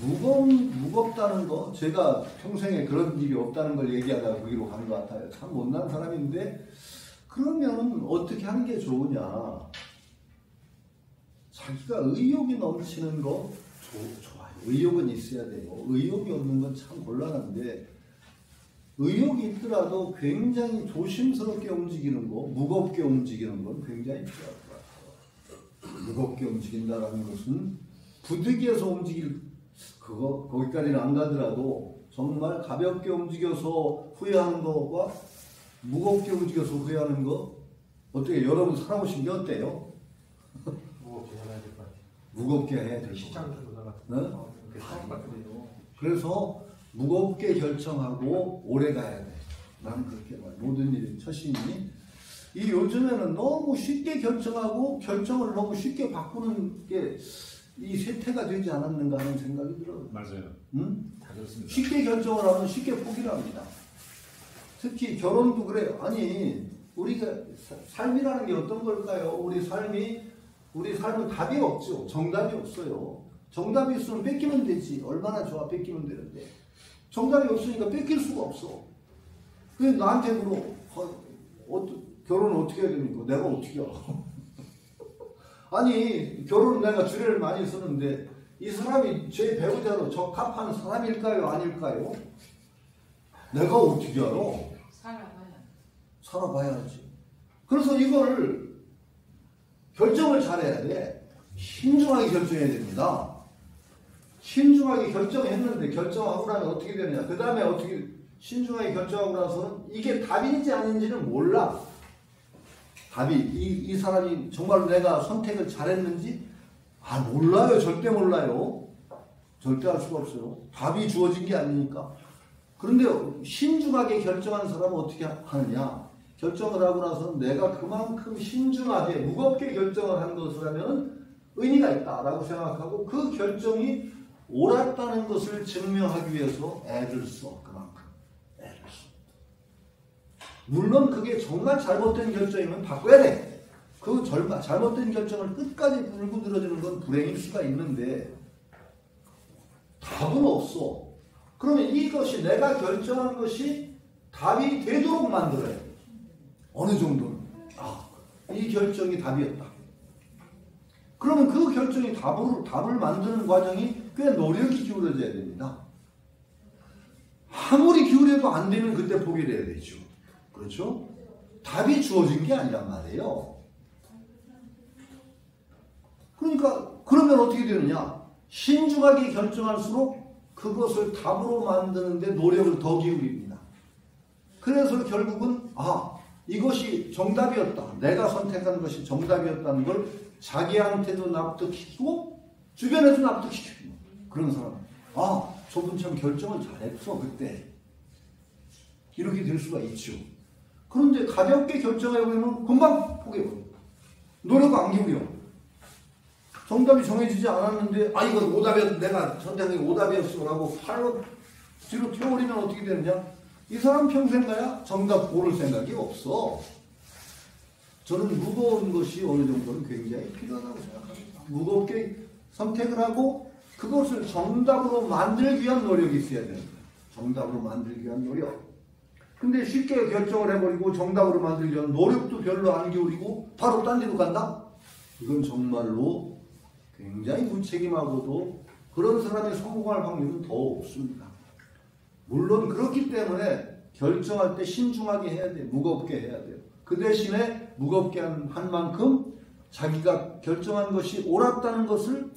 무겁다는 거, 제가 평생에 그런 일이 없다는 걸 얘기하다가 거기로 간 것 같아요. 참 못난 사람인데, 그러면 어떻게 하는 게 좋으냐. 자기가 의욕이 넘치는 거 좋아요. 의욕은 있어야 돼요. 의욕이 없는 건 참 곤란한데, 의욕이 있더라도 굉장히 조심스럽게 움직이는 거, 무겁게 움직이는 건 굉장히 필요할 것 같아요. 무겁게 움직인다는 것은 부득이해서 거기까지는 안 가더라도 정말 가볍게 움직여서 후회하는 거와 무겁게 움직여서 후회하는 거, 어떻게 여러분 살아보신 게 어때요? 무겁게 해야 될 것 같아요. 무겁게 해야 될 것 시장 같아요. 들어가 네? 그래서 무겁게 결정하고 오래 가야 돼. 나는 그렇게 말. 모든 일이 처신이 이 요즘에는 너무 쉽게 결정하고 결정을 너무 쉽게 바꾸는 게 이 쇠퇴가 되지 않았는가 하는 생각이 들어요. 맞아요. 응? 다 그렇습니다. 쉽게 결정을 하면 쉽게 포기를 합니다. 특히 결혼도 그래요. 아니 우리가 삶이라는 게 어떤 걸까요? 우리 삶은 답이 없죠. 정답이 없어요. 정답이 있으면 뺏기면 되지. 얼마나 좋아 뺏기면 되는데 정답이 없으니까 뺏길 수가 없어. 그래서 나한테 물어. 결혼은 어떻게 해야 됩니까? 내가 어떻게 알아? 아니 결혼은 내가 주례를 많이 쓰는데 이 사람이 제 배우자로 적합한 사람일까요? 아닐까요? 내가 어떻게 알아? 살아봐야지. 그래서 이걸 결정을 잘해야 돼. 신중하게 결정해야 됩니다. 신중하게 결정했는데 결정하고 나면 어떻게 되느냐. 그 다음에 어떻게 신중하게 결정하고 나서는 이게 답인지 아닌지는 몰라. 답이 이 사람이 정말로 내가 선택을 잘했는지 몰라요. 절대 몰라요. 절대 알 수가 없어요. 답이 주어진 게 아니니까. 그런데 신중하게 결정한 사람은 어떻게 하느냐. 결정을 하고 나서는 내가 그만큼 신중하게 무겁게 결정을 한 것이라면 의미가 있다라고 생각하고 그 결정이 옳았다는 것을 증명하기 위해서 애를 써. 그만큼 애를 써. 물론 그게 정말 잘못된 결정이면 바꿔야 돼. 그 잘못된 결정을 끝까지 물고 들어주는 건 불행일 수가 있는데 답은 없어. 그러면 이것이 내가 결정한 것이 답이 되도록 만들어야 돼. 어느 정도는 이 결정이 답이었다. 그러면 그 결정이 답을 만드는 과정이 꽤 노력이 기울어져야 됩니다. 아무리 기울여도 안 되면 그때 포기를 해야 되죠. 그렇죠? 답이 주어진 게 아니란 말이에요. 그러니까 그러면 어떻게 되느냐? 신중하게 결정할수록 그것을 답으로 만드는데 노력을 더 기울입니다. 그래서 결국은 이것이 정답이었다. 내가 선택한 것이 정답이었다는 걸 자기한테도 납득시키고 주변에도 납득시키고 그런 사람. 저분 참 결정을 잘했어 그때. 이렇게 될 수가 있죠. 그런데 가볍게 결정해버리면 금방 포기해버려. 노력 안 기울여. 정답이 정해지지 않았는데 이건 오답이었 내가 선택한 게 오답이었어 라고 팔로 뒤로 튀어버리면 어떻게 되느냐. 이 사람 평생 가야 정답 고를 생각이 없어. 저는 무거운 것이 어느 정도는 굉장히 필요하다고 생각합니다. 무겁게 선택을 하고 그것을 정답으로 만들기 위한 노력이 있어야 됩니다. 정답으로 만들기 위한 노력. 근데 쉽게 결정을 해버리고 정답으로 만들기 위한 노력도 별로 안 기울이고 바로 딴 데로 간다? 이건 정말로 굉장히 무책임하고도 그런 사람이 성공할 확률은 더 없습니다. 물론 그렇기 때문에 결정할 때 신중하게 해야 돼요. 무겁게 해야 돼요. 그 대신에 무겁게 한 만큼 자기가 결정한 것이 옳았다는 것을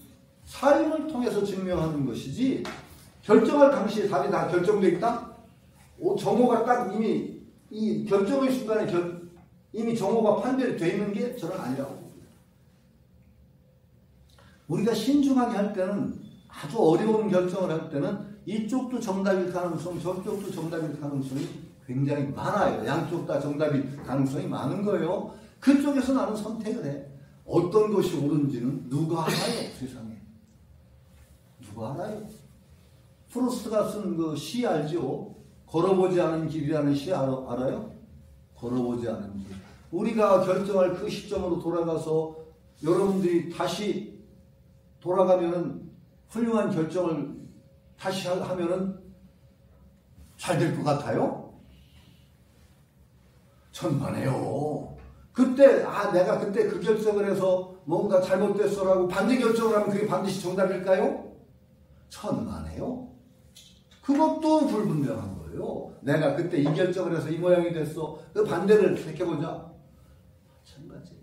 삶을 통해서 증명하는 것이지 결정할 당시에 답이 다 결정되어 있다? 정오가 딱 이미 이 결정의 순간에 이미 정오가 판별이 되어 있는 게 저는 아니라고 봅니다. 우리가 신중하게 할 때는 아주 어려운 결정을 할 때는 이쪽도 정답일 가능성, 저쪽도 정답일 가능성이 굉장히 많아요. 양쪽 다 정답일 가능성이 많은 거예요. 그쪽에서 나는 선택을 해. 어떤 것이 옳은지는 누가 알아요, 세상에. 누가 알아요? 프루스트가 쓴 그 시 알죠? 걸어보지 않은 길이라는 시 알아요? 걸어보지 않은 길. 우리가 결정할 그 시점으로 돌아가서 여러분들이 다시 돌아가면은 훌륭한 결정을 다시 하면은 잘 될 것 같아요? 천만에요. 그때 내가 그때 그 결정을 해서 뭔가 잘못됐어라고 반대 결정을 하면 그게 반드시 정답일까요? 천만에요. 그것도 불분명한 거예요. 내가 그때 이 결정을 해서 이 모양이 됐어. 그 반대를 택해보자. 마찬가지.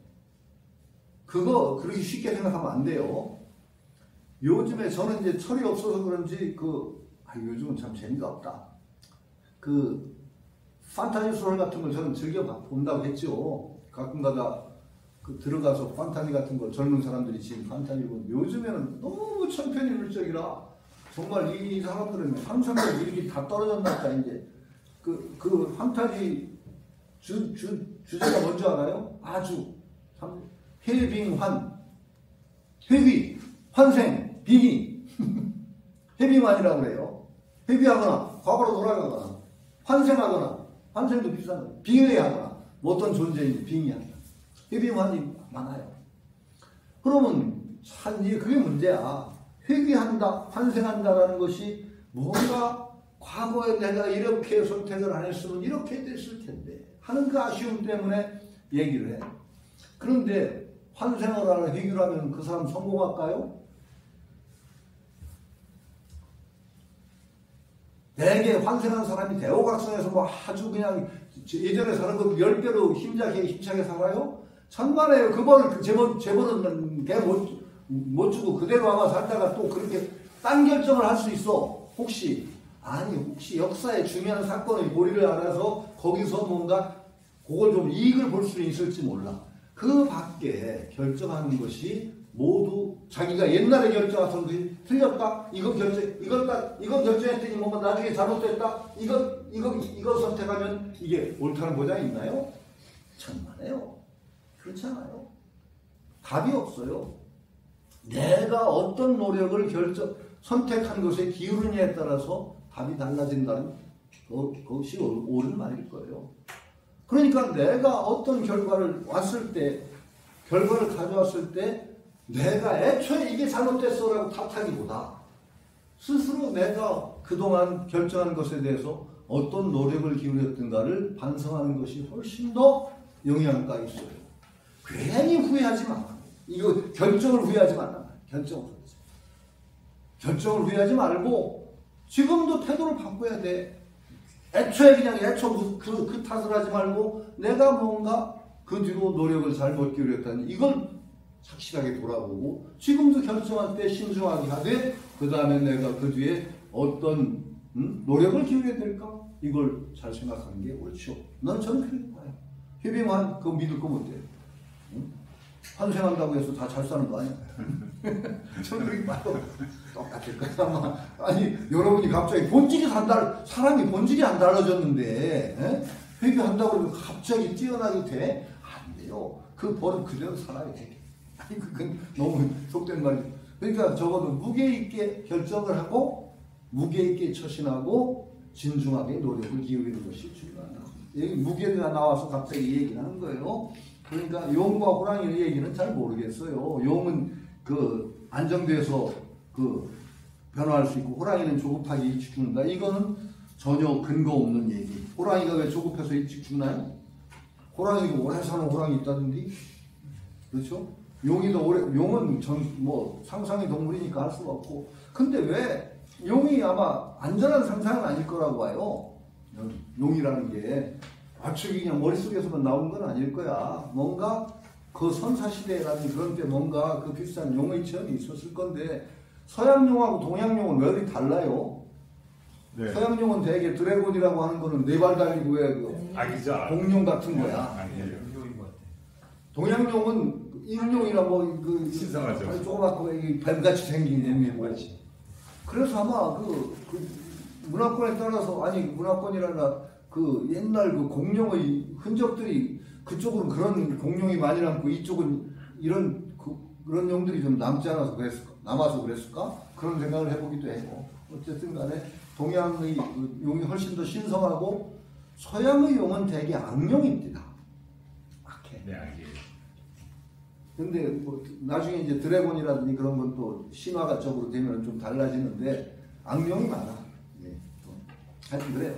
그거 그렇게 쉽게 생각하면 안 돼요. 요즘에 저는 이제 철이 없어서 그런지 요즘은 참 재미가 없다. 판타지 소설 같은 걸 저는 즐겨 본다고 했죠. 가끔가다 들어가서 판타지 같은 걸 젊은 사람들이 지금 판타지 보면 요즘에는 너무 천편일률적이라 정말 이 사람들은 상상력 이렇게 다 떨어졌나보다. 이제 그 판타지 주제가 뭔지 알아요? 아주 해빙환, 회귀, 환생, 빙의. 해빙환이라고 그래요. 회귀하거나 과거로 돌아가거나 환생하거나, 환생도 비슷한 거예요. 빙의하거나 어떤 존재인지 빙의한다. 회빙환이 많아요. 그러면 이게 그게 문제야. 회귀한다, 환생한다라는 것이 뭔가 과거에 내가 이렇게 선택을 안 했으면 이렇게 됐을 텐데 하는 그 아쉬움 때문에 얘기를 해. 그런데 환생을 하는 회귀를 하면 그 사람 성공할까요? 대개 환생한 사람이 대호각성에서 뭐 아주 그냥 예전에 사는 것 10배로 힘차게 살아요? 천만에요. 그거를 재벌은 개 못 주고 그대로 아마 살다가 또 그렇게 딴 결정을 할 수 있어. 혹시 역사의 중요한 사건의 고리를 알아서 거기서 뭔가 그걸 좀 이익을 볼 수 있을지 몰라. 그 밖에 결정하는 것이 모두 자기가 옛날에 결정했던 것이 틀렸다. 이거 결정했더니 뭔가 나중에 잘못됐다. 이거 선택하면 이게 옳다는 보장이 있나요? 천만에요. 그렇지 않아요. 답이 없어요. 내가 어떤 노력을 선택한 것에 기울이냐에 따라서 답이 달라진다는 그것이 옳은 말일 거예요. 그러니까 내가 어떤 결과를 가져왔을 때 내가 애초에 이게 잘못됐어라고 탓하기보다 스스로 내가 그동안 결정한 것에 대해서 어떤 노력을 기울였던가를 반성하는 것이 훨씬 더 영향가 있어요. 괜히 후회하지 마. 이거 결정을 후회하지 말라. 결정을 후회하지 말고 지금도 태도를 바꿔야 돼. 애초에 그 탓을 하지 말고 내가 뭔가 그 뒤로 노력을 잘못 기울였다니 이걸 착실하게 돌아보고 지금도 결정할 때 신중하게 하되 그 다음에 내가 그 뒤에 어떤 노력을 기울여야 될까? 이걸 잘 생각하는 게 옳죠. 저는 그렇게 봐요. 회빙환 그거 믿을 거 못해요. 환생한다고 해서 다 잘 사는 거 아니야? 저는 그렇게 봐요. 똑같을 거야. 아니 여러분이 갑자기 사람이 본질이 안 달라졌는데 회개한다고 그러면 갑자기 뛰어나게 돼? 안 돼요. 그 버릇 그대로 살아야 돼. 아니 그건 너무 속된 말이죠. 그러니까 적어도 무게 있게 결정을 하고 무게 있게 처신하고 진중하게 노력을 기울이는 것이 중요하다. 여기 무게가 나와서 갑자기 이 얘기를 하는 거예요. 그러니까 용과 호랑이의 얘기는 잘 모르겠어요. 용은 안정돼서 변화할 수 있고 호랑이는 조급하게 일찍 죽는다. 이거는 전혀 근거 없는 얘기. 호랑이가 왜 조급해서 일찍 죽나요? 호랑이가 오래 사는 호랑이 있다던데, 그렇죠? 용은 상상의 동물이니까 할 수가 없고. 근데 왜 용이 아마 안전한 상상은 아닐 거라고 봐요. 용이라는 게 아주 그냥 머릿속에서만 나온 건 아닐 거야. 뭔가 그 선사시대라는 그런 때 뭔가 그 비슷한 용의 체험이 있었을 건데 서양용하고 동양용은 왜 이렇게 달라요? 네. 서양용은 대개 드래곤이라고 하는 거는 네 발 달리고 왜 아기죠. 공룡 같은 거야. 아니에요. 인류인 것 같아. 동양용은 인룡이라 뭐그 신성하죠. 조그맣고 뱀같이 생긴 뱀이고. 그래서 아마 그 문화권에 따라서 아니 문화권이라나 그 옛날 그 공룡의 흔적들이 그쪽은 그런 공룡이 많이 남고 이쪽은 이런 그런 용들이 좀 남지 않아서 그랬을까? 남아서 그랬을까? 그런 생각을 해보기도 해요. 어쨌든 간에 동양의 그 용이 훨씬 더 신성하고 서양의 용은 대개 악령입니다. 악해. 네, 알게요. 근데 뭐 나중에 이제 드래곤이라든지 그런 건 또 신화가 쪽으로 되면 좀 달라지는데 악령이 많아. 예. 하여튼 그래요.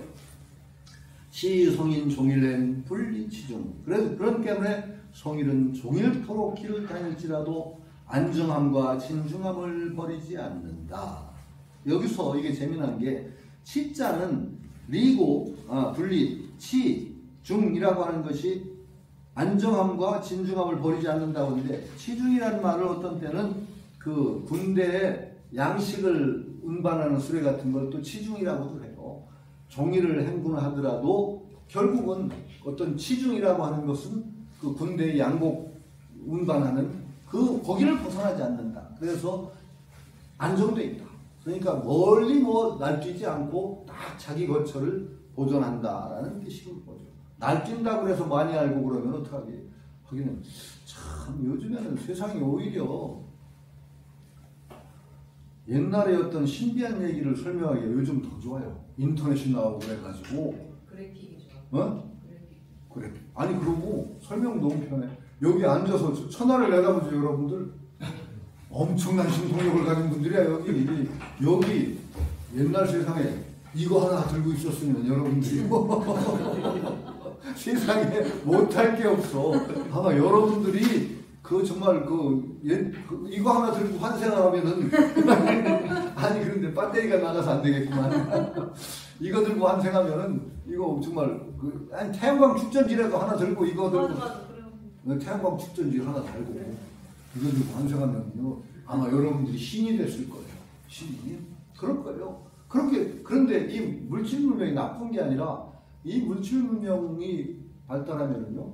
시성인 종일행 불리치중. 그래서 그런 때문에 성일은 종일토록 길을 다닐지라도 안정함과 진중함을 버리지 않는다. 여기서 이게 재미난 게 치자는 리고 분리 치중이라고 하는 것이 안정함과 진중함을 버리지 않는다고 하는데 치중이라는 말을 어떤 때는 그 군대에 양식을 운반하는 수레 같은 걸 또 치중이라고도 해요. 종일을 행군하더라도 결국은 어떤 치중이라고 하는 것은 그 군대의 양복 운반하는 그 거기를 벗어나지 않는다. 그래서 안정돼 있다. 그러니까 멀리 뭐 날뛰지 않고 딱 자기 거처를 보존한다라는 뜻인 거죠. 날뛴다고 해서 많이 알고 그러면 어떡하게 하기는 참 요즘에는 세상이 오히려 옛날에 어떤 신비한 얘기를 설명하기가 요즘 더 좋아요. 인터넷이 나오고 그래가지고 그래픽이 좋아. 어? 그래픽. 그래. 아니 그러고 설명 너무 편해. 여기 앉아서 천하를 내다보죠 여러분들. 엄청난 신통력을 가진 분들이야 여기 옛날 세상에 이거 하나 들고 있었으면 여러분들이 세상에 못할 게 없어. 아마 여러분들이 그 정말 이거 하나 들고 환생을 하면은 아니 그런데 배터리가 나가서 안 되겠구만. 이거 들고 환생하면은 이거 정말 아니 태양광 축전지라도 하나 들고 이거 들고 맞아. 태양광 축전지 하나 달고 이거 들고 환생하면요 아마 여러분들이 신이 됐을 거예요. 신이 그럴 거예요. 그런데 이 물질 문명이 나쁜 게 아니라 이 물질 문명이 발달하면은요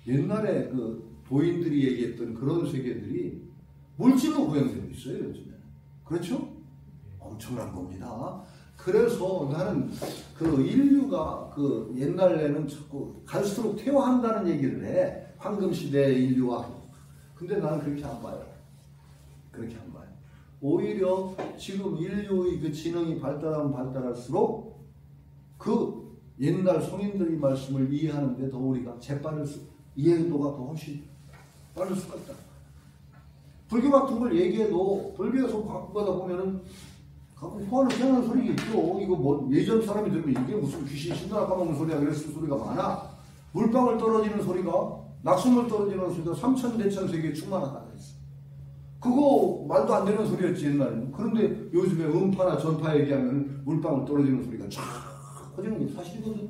옛날에 그 도인들이 얘기했던 그런 세계들이 물질로 구현되고 있어요 요즘에. 그렇죠? 엄청난 겁니다. 그래서 나는 그 인류가 그 옛날에는 자꾸 갈수록 퇴화한다는 얘기를 해. 황금시대의 인류와. 근데 나는 그렇게 안 봐요. 그렇게 안 봐요. 오히려 지금 인류의 그 지능이 발달하면 발달할수록 그 옛날 성인들의 말씀을 이해하는데 더 우리가 이해도가 더 훨씬 빠를 수가 있다. 불교 같은 걸 얘기해도 불교에서 가끔가다 보면은 가끔 소환을 피하는 소리가 있죠. 이거 뭐 예전 사람이 들으면 이게 무슨 귀신 신나 까먹는 소리야 그랬을 소리가 많아. 물방울 떨어지는 소리가 낙수물 떨어지는 소리가 삼천대천세계에 충만하다 그랬어. 그거 말도 안 되는 소리였지 옛날에는. 그런데 요즘에 음파나 전파 얘기하면 물방울 떨어지는 소리가 쫙 퍼지는 게 사실이거든.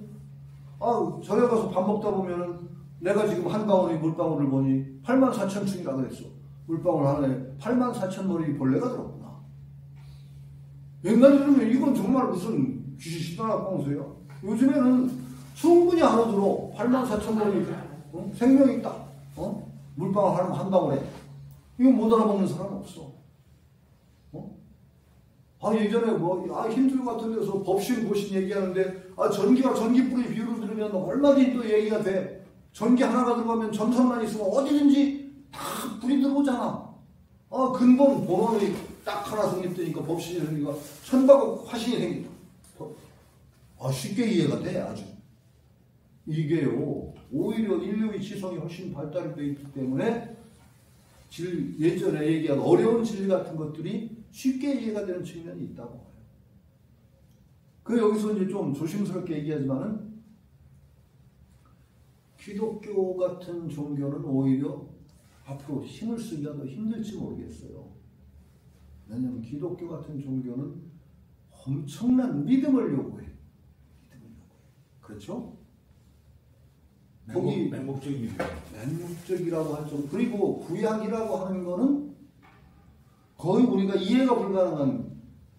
절에 가서 밥 먹다 보면은 내가 지금 한 방울의 물방울을 보니 84,000층이라 그랬어. 물방울 하나에 84,000마리 벌레가 들었구나. 옛날에 들으면 이건 정말 무슨 귀신 시다나 꽁소야. 요즘에는 충분히 알아들어. 84,000마리 생명이 있다. 물방울 한 방울에. 이거 못 알아먹는 사람 없어. 예전에 힘들 같은 데서 법신 보신 얘기하는데 전기가 전기불의 비유를 들으면 얼마든지 또 얘기가 돼. 전기 하나가 들어가면 전선만 있으면 어디든지 다 불이 들어오잖아. 근본 본원이 딱 하나 성립되니까 법신이 생기니까 천박하고 화신이 생긴다. 쉽게 이해가 돼 아주. 이게요 오히려 인류의 지성이 훨씬 발달되어 있기 때문에 예전에 얘기한 어려운 진리 같은 것들이 쉽게 이해가 되는 측면이 있다고 봐요. 여기서 이제 좀 조심스럽게 얘기하지만은 기독교 같은 종교는 오히려 앞으로 힘을 쓰기가 더 힘들지 모르겠어요. 왜냐하면 기독교 같은 종교는 엄청난 믿음을 요구해. 그렇죠? 거기 맹목적입니다. 맹목적이라고 할 정도. 그리고 구약이라고 하는 거는 거의 우리가 이해가 불가능한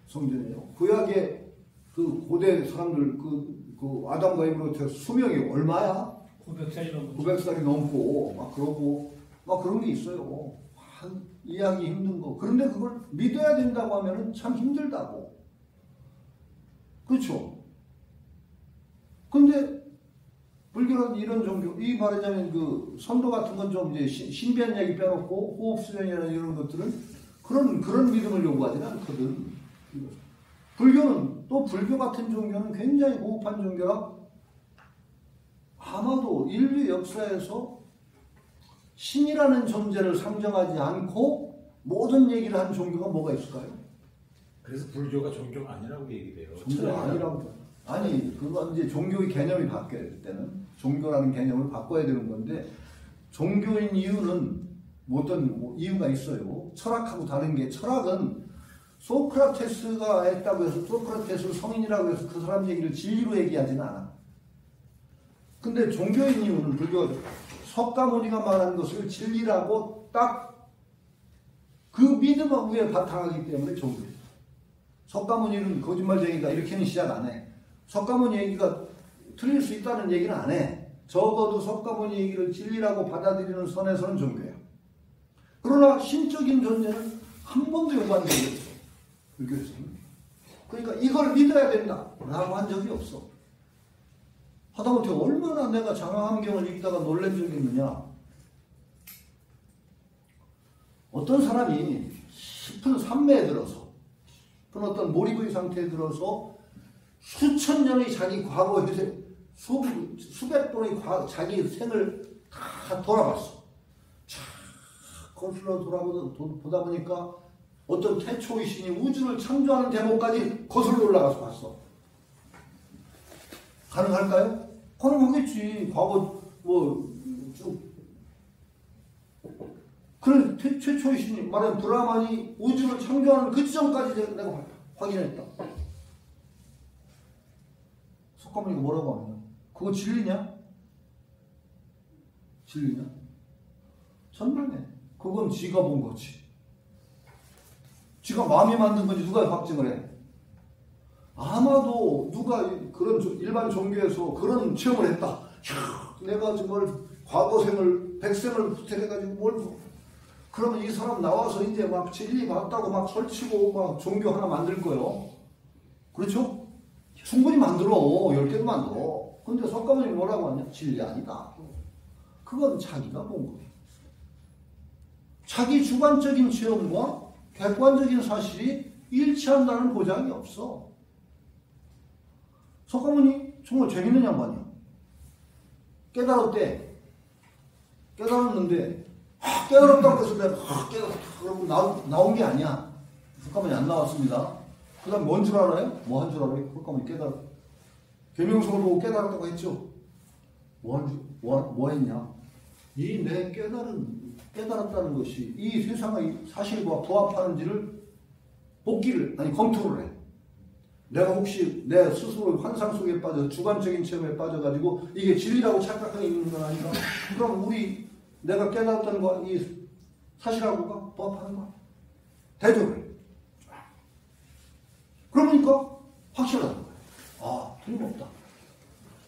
성전이에요. 구약에 그 고대 사람들 그 아담과 이브로부터 수명이 얼마야? 900살이 넘고 900살이 넘고 막 그러고 막 그런 게 있어요. 이해하기 힘든 거. 그런데 그걸 믿어야 된다고 하면은 참 힘들다고. 그렇죠? 근데 불교는 이런 종교, 이 말하자면 그 선도 같은 건 좀 이제 신비한 얘기 빼놓고 호흡수련이나 이런 것들은 그런 믿음을 요구하지는 않거든. 불교는 또 불교 같은 종교는 굉장히 호흡한 종교라 아마도 인류 역사에서 신이라는 존재를 상정하지 않고 모든 얘기를 한 종교가 뭐가 있을까요? 그래서 불교가 종교가 아니라고 얘기돼요. 종교가 아니라고. 아니, 그건 이제 종교의 개념이 바뀌어야 될 때는 종교라는 개념을 바꿔야 되는 건데 종교인 이유는 어떤 이유가 있어요. 철학하고 다른 게 철학은 소크라테스가 했다고 해서 소크라테스를 성인이라고 해서 그 사람 얘기를 진리로 얘기하지는 않아. 근데 종교인 이유는 불교가 석가모니가 말한 것을 진리라고 딱 그 믿음 위에 바탕하기 때문에 종교예요. 석가모니는 거짓말쟁이다 이렇게는 시작 안 해. 석가모니 얘기가 틀릴 수 있다는 얘기는 안 해. 적어도 석가모니 얘기를 진리라고 받아들이는 선에서는 종교야. 그러나 신적인 존재는 한 번도 요구한 적이 없어. 불교에서는. 그러니까 이걸 믿어야 된다 라고 한 적이 없어. 하다못해 얼마나 내가 장화환경을 읽다가 놀란 적이 있느냐. 어떤 사람이 깊은 산매에 들어서 그런 어떤 몰입의 상태에 들어서 수천 년의 자기 과거 회생, 수백 번의 자기 생을 다 돌아봤어. 쫙 거슬러 돌아보다 보니까 어떤 태초의 신이 우주를 창조하는 대목까지 거슬러 올라가서 봤어. 가능할까요? 가능하겠지. 과거 쭉. 그런 최초의 신이 말하는 브라만이 우주를 창조하는 그 지점까지 내가 확인했다. 석가모니가 뭐라고 하느냐? 그거 진리냐? 진리냐? 천만에. 그건 지가 본 거지. 지가 마음이 만든 건지 누가 확증을 해? 아마도 누가 그런 일반 종교에서 그런 체험을 했다. 야, 내가 정말 과거생을 백생을 부탁해가지고 뭘 그러면 이 사람 나와서 이제 막 진리 맞다고 막 설치고 막 종교 하나 만들 거요. 그렇죠? 충분히 만들어. 10개도 만들어. 근데 석가모니 뭐라고 하냐? 진리 아니다. 그건 자기가 본 거예요. 자기 주관적인 체험과 객관적인 사실이 일치한다는 보장이 없어. 석가모니 정말 재밌는 양반이야. 깨달았대. 깨달았는데 깨달았다고 해서 내가 깨달았다 그러고 나온 게 아니야. 석가모니 안 나왔습니다. 그 다음 뭔 줄 알아요? 뭐 한 줄 알아요? 석가모니 깨달았. 계명성을 보고 깨달았다고 했죠. 뭐 했냐? 이 내 깨달았다는 것이 이 세상의 사실과 부합하는지를 검토를 해. 내가 혹시 내 스스로의 환상 속에 빠져 주관적인 체험에 빠져가지고 이게 진리라고 착각하고 있는 건 아닌가? 그럼 내가 깨달았다는 거 이 사실하고가 부합하는 거야. 대조를 해. 그러니까 확실하다는 거야. 아, 틀림없다.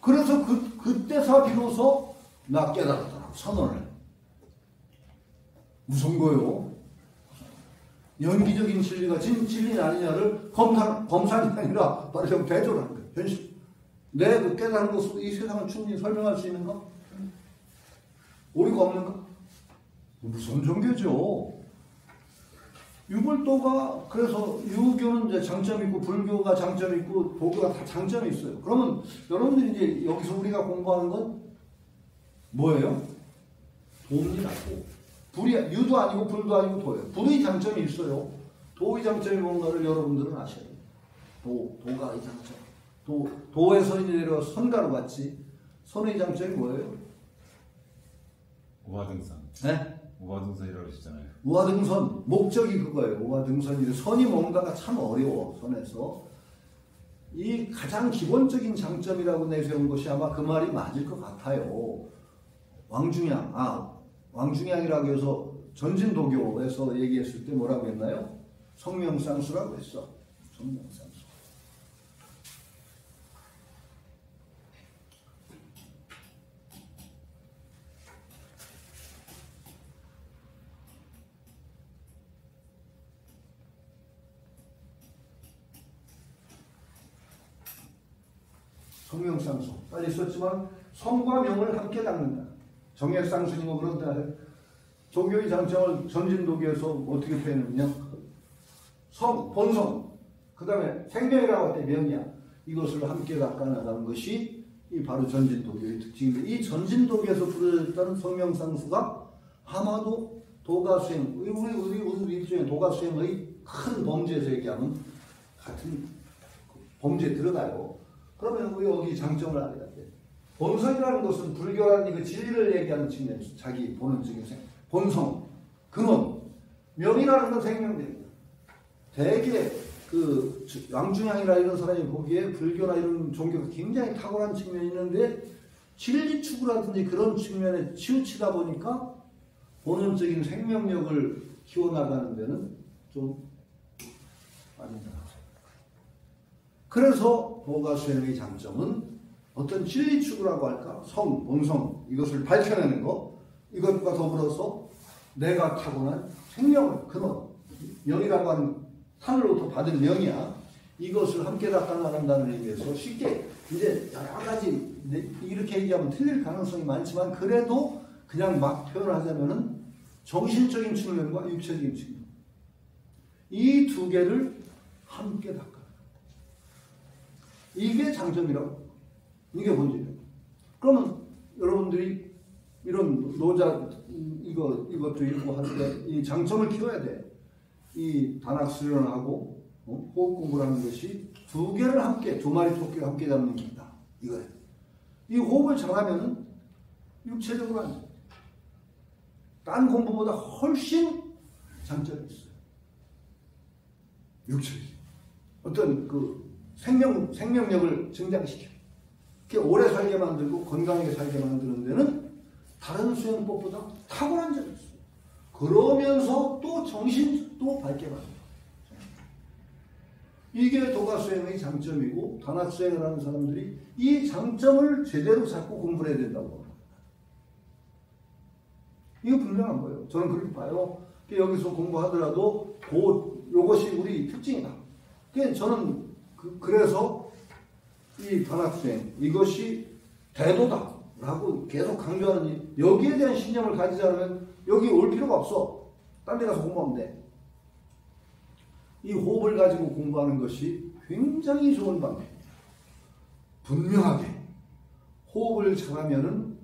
그래서 그때서 비로소 나 깨달았다라고 선언을 해. 무슨 거요? 연기적인 진리가 진리냐 아니냐를 검산이 아니라 말하자면 대조를 하는 거예요. 현실. 내 그 깨달은 것으로 이 세상을 충분히 설명할 수 있는가? 오리가 없는가? 무슨 종교죠? 유불도가 그래서 유교는 이제 장점이 있고 불교가 장점이 있고 도교가 다 장점이 있어요. 그러면 여러분들이 이제 여기서 우리가 공부하는 건 뭐예요? 도입니다고. 유도 아니고 불도 아니고 도예요. 불의 장점이 있어요. 도의 장점이 뭔가를 여러분들은 아셔야 돼요. 도가 의 장점. 도의 선이 내려 선가로 갔지. 선의 장점이 뭐예요? 우화등선. 네? 우화등선이라고 그러시잖아요. 우화등선. 목적이 그거예요. 우화등선인데 선이 뭔가가 참 어려워. 선에서. 이 가장 기본적인 장점이라고 내세운 것이 아마 그 말이 맞을 것 같아요. 왕중양이라고 해서 전진도교에서 얘기했을 때 뭐라고 했나요? 성명상수라고 했어. 성명상수. 성명상수 빨리 썼지만 성과 명을 함께 닦는다. 정액상수니 뭐 그런다. 종교의 장점을 전진도교에서 어떻게 표현했느냐? 성, 본성, 그 다음에 생명이라고 할 때 명이야. 이것을 함께 닦아나가는 것이 이 바로 전진도교의 특징인데, 이 전진도교에서 부르짖던 성명상수가 아마도 도가수행, 우리 일종의 도가수행의 큰 범죄에서 얘기하면 같은 범죄에 들어가요. 그러면 우리 여기 장점을 알아야 돼. 본성이라는 것은 불교라는 그 진리를 얘기하는 측면에서 자기 본원적인 본성, 근원, 명이라는 건 생명입니다. 대개 그 왕중양이라 이런 사람이 보기에 불교나 이런 종교가 굉장히 탁월한 측면이 있는데 진리 추구라든지 그런 측면에 치우치다 보니까 본원적인 생명력을 키워나가는 데는 좀 아니다. 그래서 도가수행의 장점은 어떤 진리 추구라고 할까? 성, 본성 이것을 밝혀내는 것, 이것과 더불어서 내가 타고난 생명을 근원, 명이라고 하는 하늘로부터 받은 명이야. 이것을 함께 닦아나간다는 의미에서 쉽게 이제 여러 가지 이렇게 얘기하면 틀릴 가능성이 많지만 그래도 그냥 막 표현하자면은 정신적인 측면과 육체적인 측면 이 두 개를 함께 닦아. 이게 장점이라고. 이게 본질이에요. 그러면 여러분들이 이런 노자 이것도 읽고 할 때 이 장점을 키워야 돼. 이 단학 수련하고 호흡 공부를 하는 것이 두 개를 함께, 두 마리 토끼를 함께 잡는 길이다. 이거예요. 이 호흡을 잘하면은 육체적으로 안 돼. 딴 공부보다 훨씬 장점이 있어요. 육체적. 어떤 그 생명력을 증장시켜. 그게 오래 살게 만들고 건강하게 살게 만드는 데는 다른 수행법보다 탁월한 점이 있어요. 그러면서 또 정신도 밝게 만들어요. 이게 도가수행의 장점이고 단학수행을 하는 사람들이 이 장점을 제대로 잡고 공부를 해야 된다고 합니다. 이거 분명한 거예요. 저는 그렇게 봐요. 여기서 공부하더라도 요것이 우리 특징이다. 저는 그래서 이 단학수행 이것이 대도다라고 계속 강조하는 여기에 대한 신념을 가지지 않으면 여기 올 필요가 없어. 딴 데 가서 공부하면 돼. 이 호흡을 가지고 공부하는 것이 굉장히 좋은 방법이에요. 분명하게 호흡을 잘하면은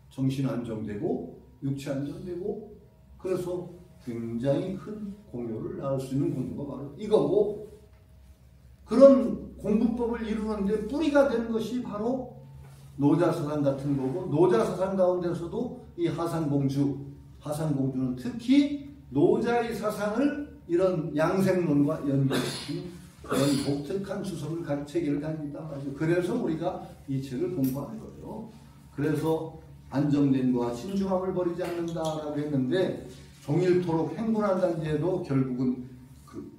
정신 안정되고 육체 안정되고 그래서 굉장히 큰 공효를 낳을 수 있는 공부가 바로 이거고 그런 공부법을 이루는데 뿌리가 되는 것이 바로 노자사상 같은 거고 노자사상 가운데서도 이 하상공주는 특히 노자의 사상을 이런 양생론과 연결시킨 그런 독특한 주석을 체계를 가지고 있단 말이죠. 그래서 우리가 이 책을 공부하는 거예요. 그래서 안정됨과 신중함을 버리지 않는다라고 했는데 종일토록 행군한다는 데도 결국은 그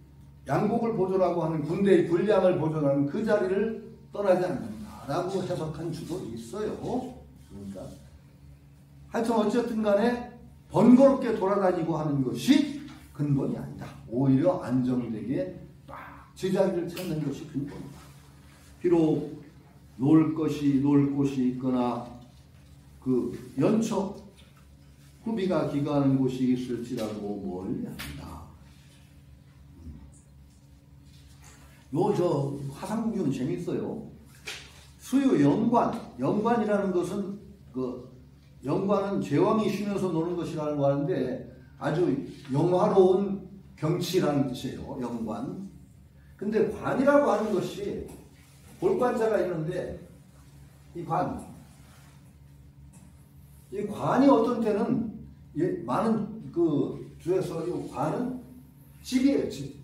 양복을 보존하고 하는 군대의 군량을 보존하는 그 자리를 떠나지 않는다라고 해석한 주도 있어요. 그러니까 하여튼 어쨌든 간에 번거롭게 돌아다니고 하는 것이 근본이 아니다. 오히려 안정되게 딱 제자리를 찾는 것이 근본이다. 비록 놀 곳이 있거나 그 연초 후비가 기거하는 곳이 있을지라도 멀리 한다. 저 화상공주는 재밌어요. 수요 영관이라는 것은 영관은 제왕이 쉬면서 노는 것이라는 거 하는데 아주 영화로운 경치라는 뜻이에요. 영관. 근데 관이라고 하는 것이 볼관자가 있는데 이 관이 어떤 때는 많은 그 주에서 이 관은 집이에요. 집.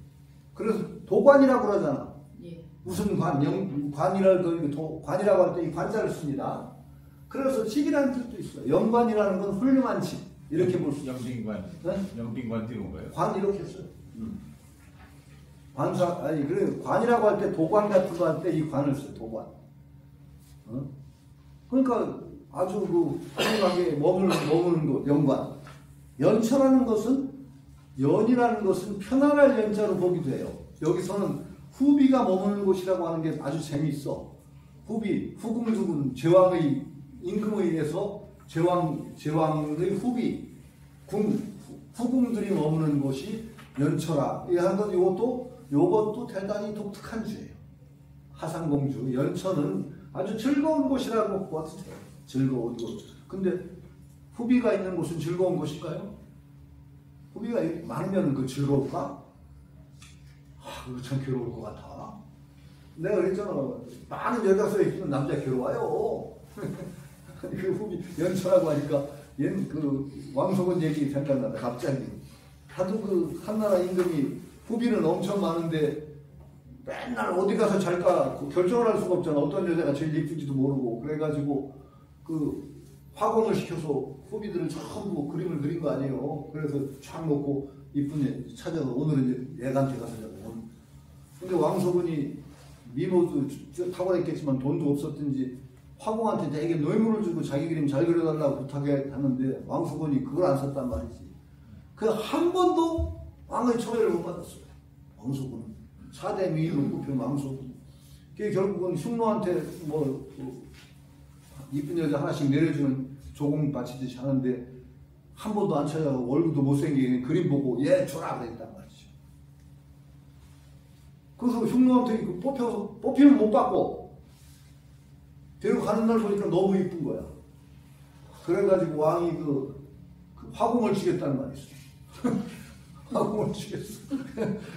그래서 도관이라고 그러잖아. 예. 무슨 관이라고 할 때 이 관자를 씁니다. 그래서 집이라는 뜻도 있어요. 영관이라는 건 훌륭한 집. 이렇게 볼 수 있어요. 영빈관. 네? 영빈관 띄운 거예요? 관 이렇게 했어요. 그래 관이라고 할 때 도관 같은 거 할 때 이 관을 써요. 도관. 그러니까 아주 훌륭하게 머무는 곳, 영관. 연처라는 것은 연이라는 것은 편안할 연자로 보기도 해요. 여기서는 후비가 머무는 곳이라고 하는 게 아주 재미있어. 후비, 후궁두군 제왕의 임금에 의해서 제왕의 후비, 후궁들이 머무는 곳이 연초라. 요것도 대단히 독특한 주예요. 하상공주, 연천은 아주 즐거운 곳이라고 봐도 돼요. 즐거운 곳. 근데 후비가 있는 곳은 즐거운 곳일까요? 후비가 많으면 그 즐거울까? 그거 참 괴로울 것 같아. 내가 그랬잖아. 많은 여자서에 있으면 남자 괴로워요. 그 후비, 연천하고 하니까 얘는 그 왕소군 얘기 생각나다, 갑자기. 하도 그 한나라 임금이 후비는 엄청 많은데 맨날 어디 가서 잘까 결정을 할 수가 없잖아. 어떤 여자가 제일 예쁜지도 모르고. 그래가지고 그 화공을 시켜서 후비들을 전부 그림을 그린 거 아니에요. 그래서 쫙 놓고 이쁜 애 찾아서 오늘은 얘한테 가서 자고. 근데 왕소군이 미모도 탁월했겠지만 돈도 없었든지 화공한테 되게 뇌물을 주고 자기 그림 잘 그려달라고 부탁하는데 왕소군이 그걸 안 썼단 말이지. 그 한 번도 왕의 초회를 못 받았어요. 왕소군은 4대 미인으로 꼽힌 왕소군. 그게 결국은 흉노한테 뭐 이쁜 여자 하나씩 내려주는 조공 바치듯이 하는데 한 번도 안 찾아가고 얼굴도 못생긴 그림 보고 얘 줘라 그랬단 말이죠. 그래서 흉노한테 뽑히면 못 받고 데려가는 날 보니까 너무 이쁜 거야. 그래가지고 왕이 그 화공을 주겠다는 말이 있어. 화공을 주겠어.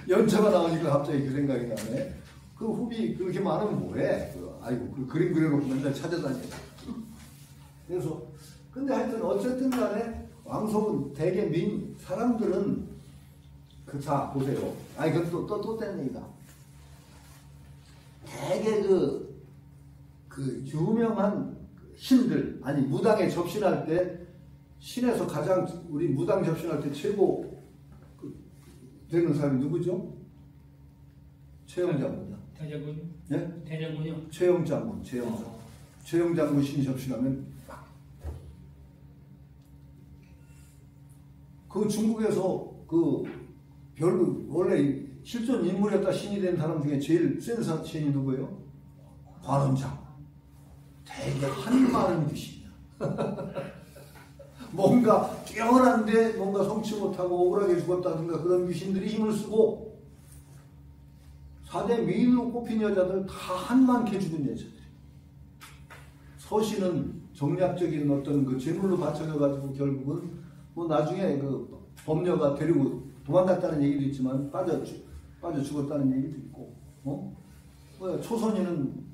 연차가 나오니까 갑자기 그 생각이 나네. 그 후비 그렇게 많으면 뭐해? 그 그림 그려놓고 맨날 찾아다녀. 그래서 근데 하여튼 어쨌든 간에 왕속은 대개 사람들은 자 보세요. 그건 또 딴 얘기다. 대개 그 유명한 신들 무당에 접신할 때 신에서 가장 우리 무당 접신할 때 최고 되는 사람이 누구죠? 최영장군이요. 대장군? 예? 대장군이요? 최영장군. 최영장군 신 접신하면 그 중국에서 원래 실존 인물이었다 신이 된 사람 중에 제일 센 신이 누구예요? 관원장. 되게 한마는 귀신이야. 뭔가 뛰어난데 뭔가 성취 못하고 억울하게 죽었다든가 그런 귀신들이 힘을 쓰고 4대 미인으로 꼽힌 여자들 다 한만케 죽은 여자들이. 서신은 정략적인 어떤 그 재물로 바쳐져 가지고 결국은 뭐 나중에 그 범녀가 데리고 도망갔다는 얘기도 있지만 빠져 죽었다는 얘기도 있고, 초선이는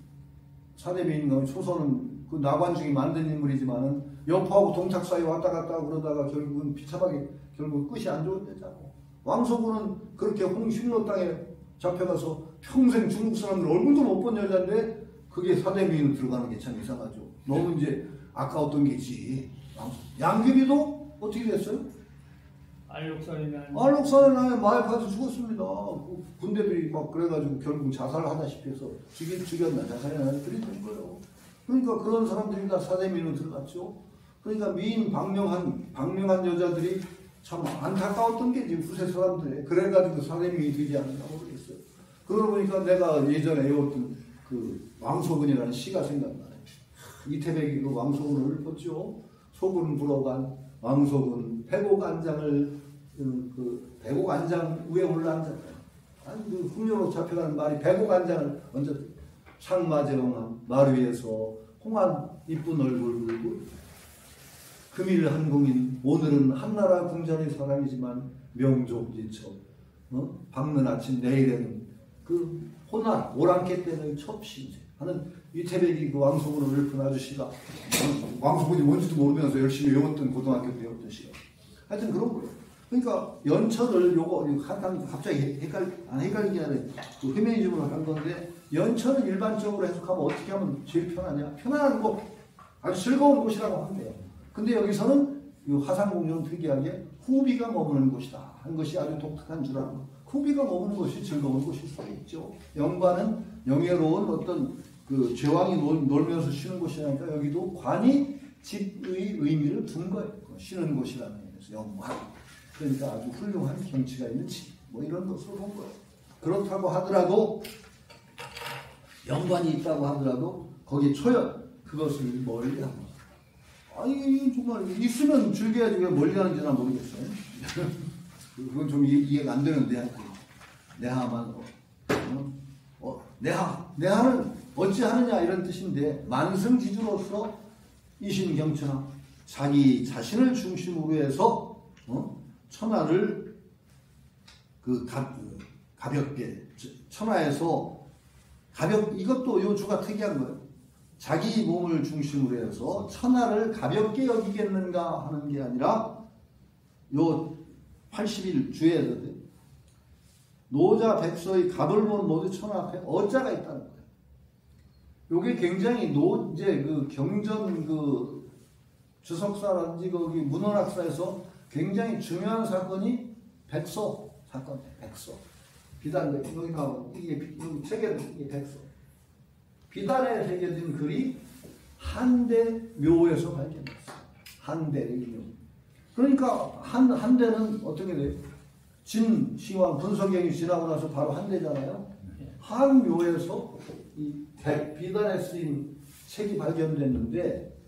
4대 미인가 초선은 그 나관중이 만든 인물이지만은 여포하고 동탁 사이 왔다 갔다 그러다가 결국은 비참하게 결국 끝이 안 좋은 여자고, 왕소군은 그렇게 흉노 땅에 잡혀가서 평생 중국 사람들 얼굴도 못 본 여자인데 그게 4대 미인으로 들어가는 게 참 이상하죠. 너무 이제 아까웠던 게지. 양귀비도 어떻게 됐어요? 알록산에 마약해서 죽었습니다. 군대들이 막 그래가지고 결국 자살하다시피 해서 죽였나 자살이나 그랬던 거예요. 그러니까 그런 사람들이 다 4대 미인으로 들어갔죠. 그러니까 미인 박명한 여자들이 참 안타까웠던 게 지금 후세 사람들이 그래가지고 4대 미인이 되지 않았나 모르겠어요. 그러고 보니까 내가 예전에 외웠던 그 왕소근이라는 시가 생각나요. 이태백이 그 왕소근을 읊었죠. 소근 불어간 왕소근 백옥안장을 백옥안장 위에 올라앉았다. 그 풍요로 잡혀가는 말이 백옥안장을 먼저 창마제홍한 말 위에서 홍한 이쁜 얼굴 들고 금일 한궁인 오늘은 한나라 궁전의 사람이지만 명종지처 밝는 아침 내일에는 그 호날 오랑캐 때는 첩신세 하는 이태백이 그 왕소군을 읊은 아저씨가 왕소군이 뭔지도 모르면서 열심히 외웠던 고등학교 때 외웠던 시가 하여튼 그런 거예요. 그러니까 연천을 갑자기 헷갈리게 하는 그 페미니즘으로 한 건데 연천은 일반적으로 해석하면 어떻게 하면 제일 편하냐? 편안한 곳, 아주 즐거운 곳이라고 하면 돼요. 근데 여기서는 이 화상공주는 특이하게 후비가 머무는 곳이다 한 것이 아주 독특한 줄 알고, 후비가 머무는 곳이 즐거운 곳일 수도 있죠. 영관은 영예로운 어떤 그 제왕이 놀면서 쉬는 곳이라니까 여기도 관이 집의 의미를 둔 거예요. 쉬는 곳이라는 의미에서 영관. 그러니까 아주 훌륭한 경치가 있는 집, 뭐 이런 것으로 본 거예요. 그렇다고 하더라도 영관이 있다고 하더라도 거기 초연 그것을 멀리하고. 아니 정말 있으면 즐겨야지 왜 멀리하는지나 모르겠어요. 그건 좀 이해가 안 되는데 내하만 내하는 어찌하느냐 이런 뜻인데 만승지주로서 이신경천하 자기 자신을 중심으로 해서 천하를 가볍게 천하에서 이것도 요 주가 특이한 거예요. 자기 몸을 중심으로 해서 천하를 가볍게 여기겠는가 하는 게 아니라 요 80일 주에서 노자 백서의 갑을 본 모두 천하 앞에 어자가 있다는 거예요. 요게 굉장히 이제 그 경전 주석사라든지 거기 문헌학사에서 굉장히 중요한 사건이 백서 사건이에요. 백서. 비단 여기 나오는 이게 새겨진 이게 백서. 비단에 새겨진 글이 한대 묘에서 발견됐어요. 한대의 묘. 그러니까 한대는 어떻게 돼요? 진 시황 분석경이 지나고 나서 바로 한대잖아요. 한묘에서 이 비단에 쓰인 책이 발견됐는데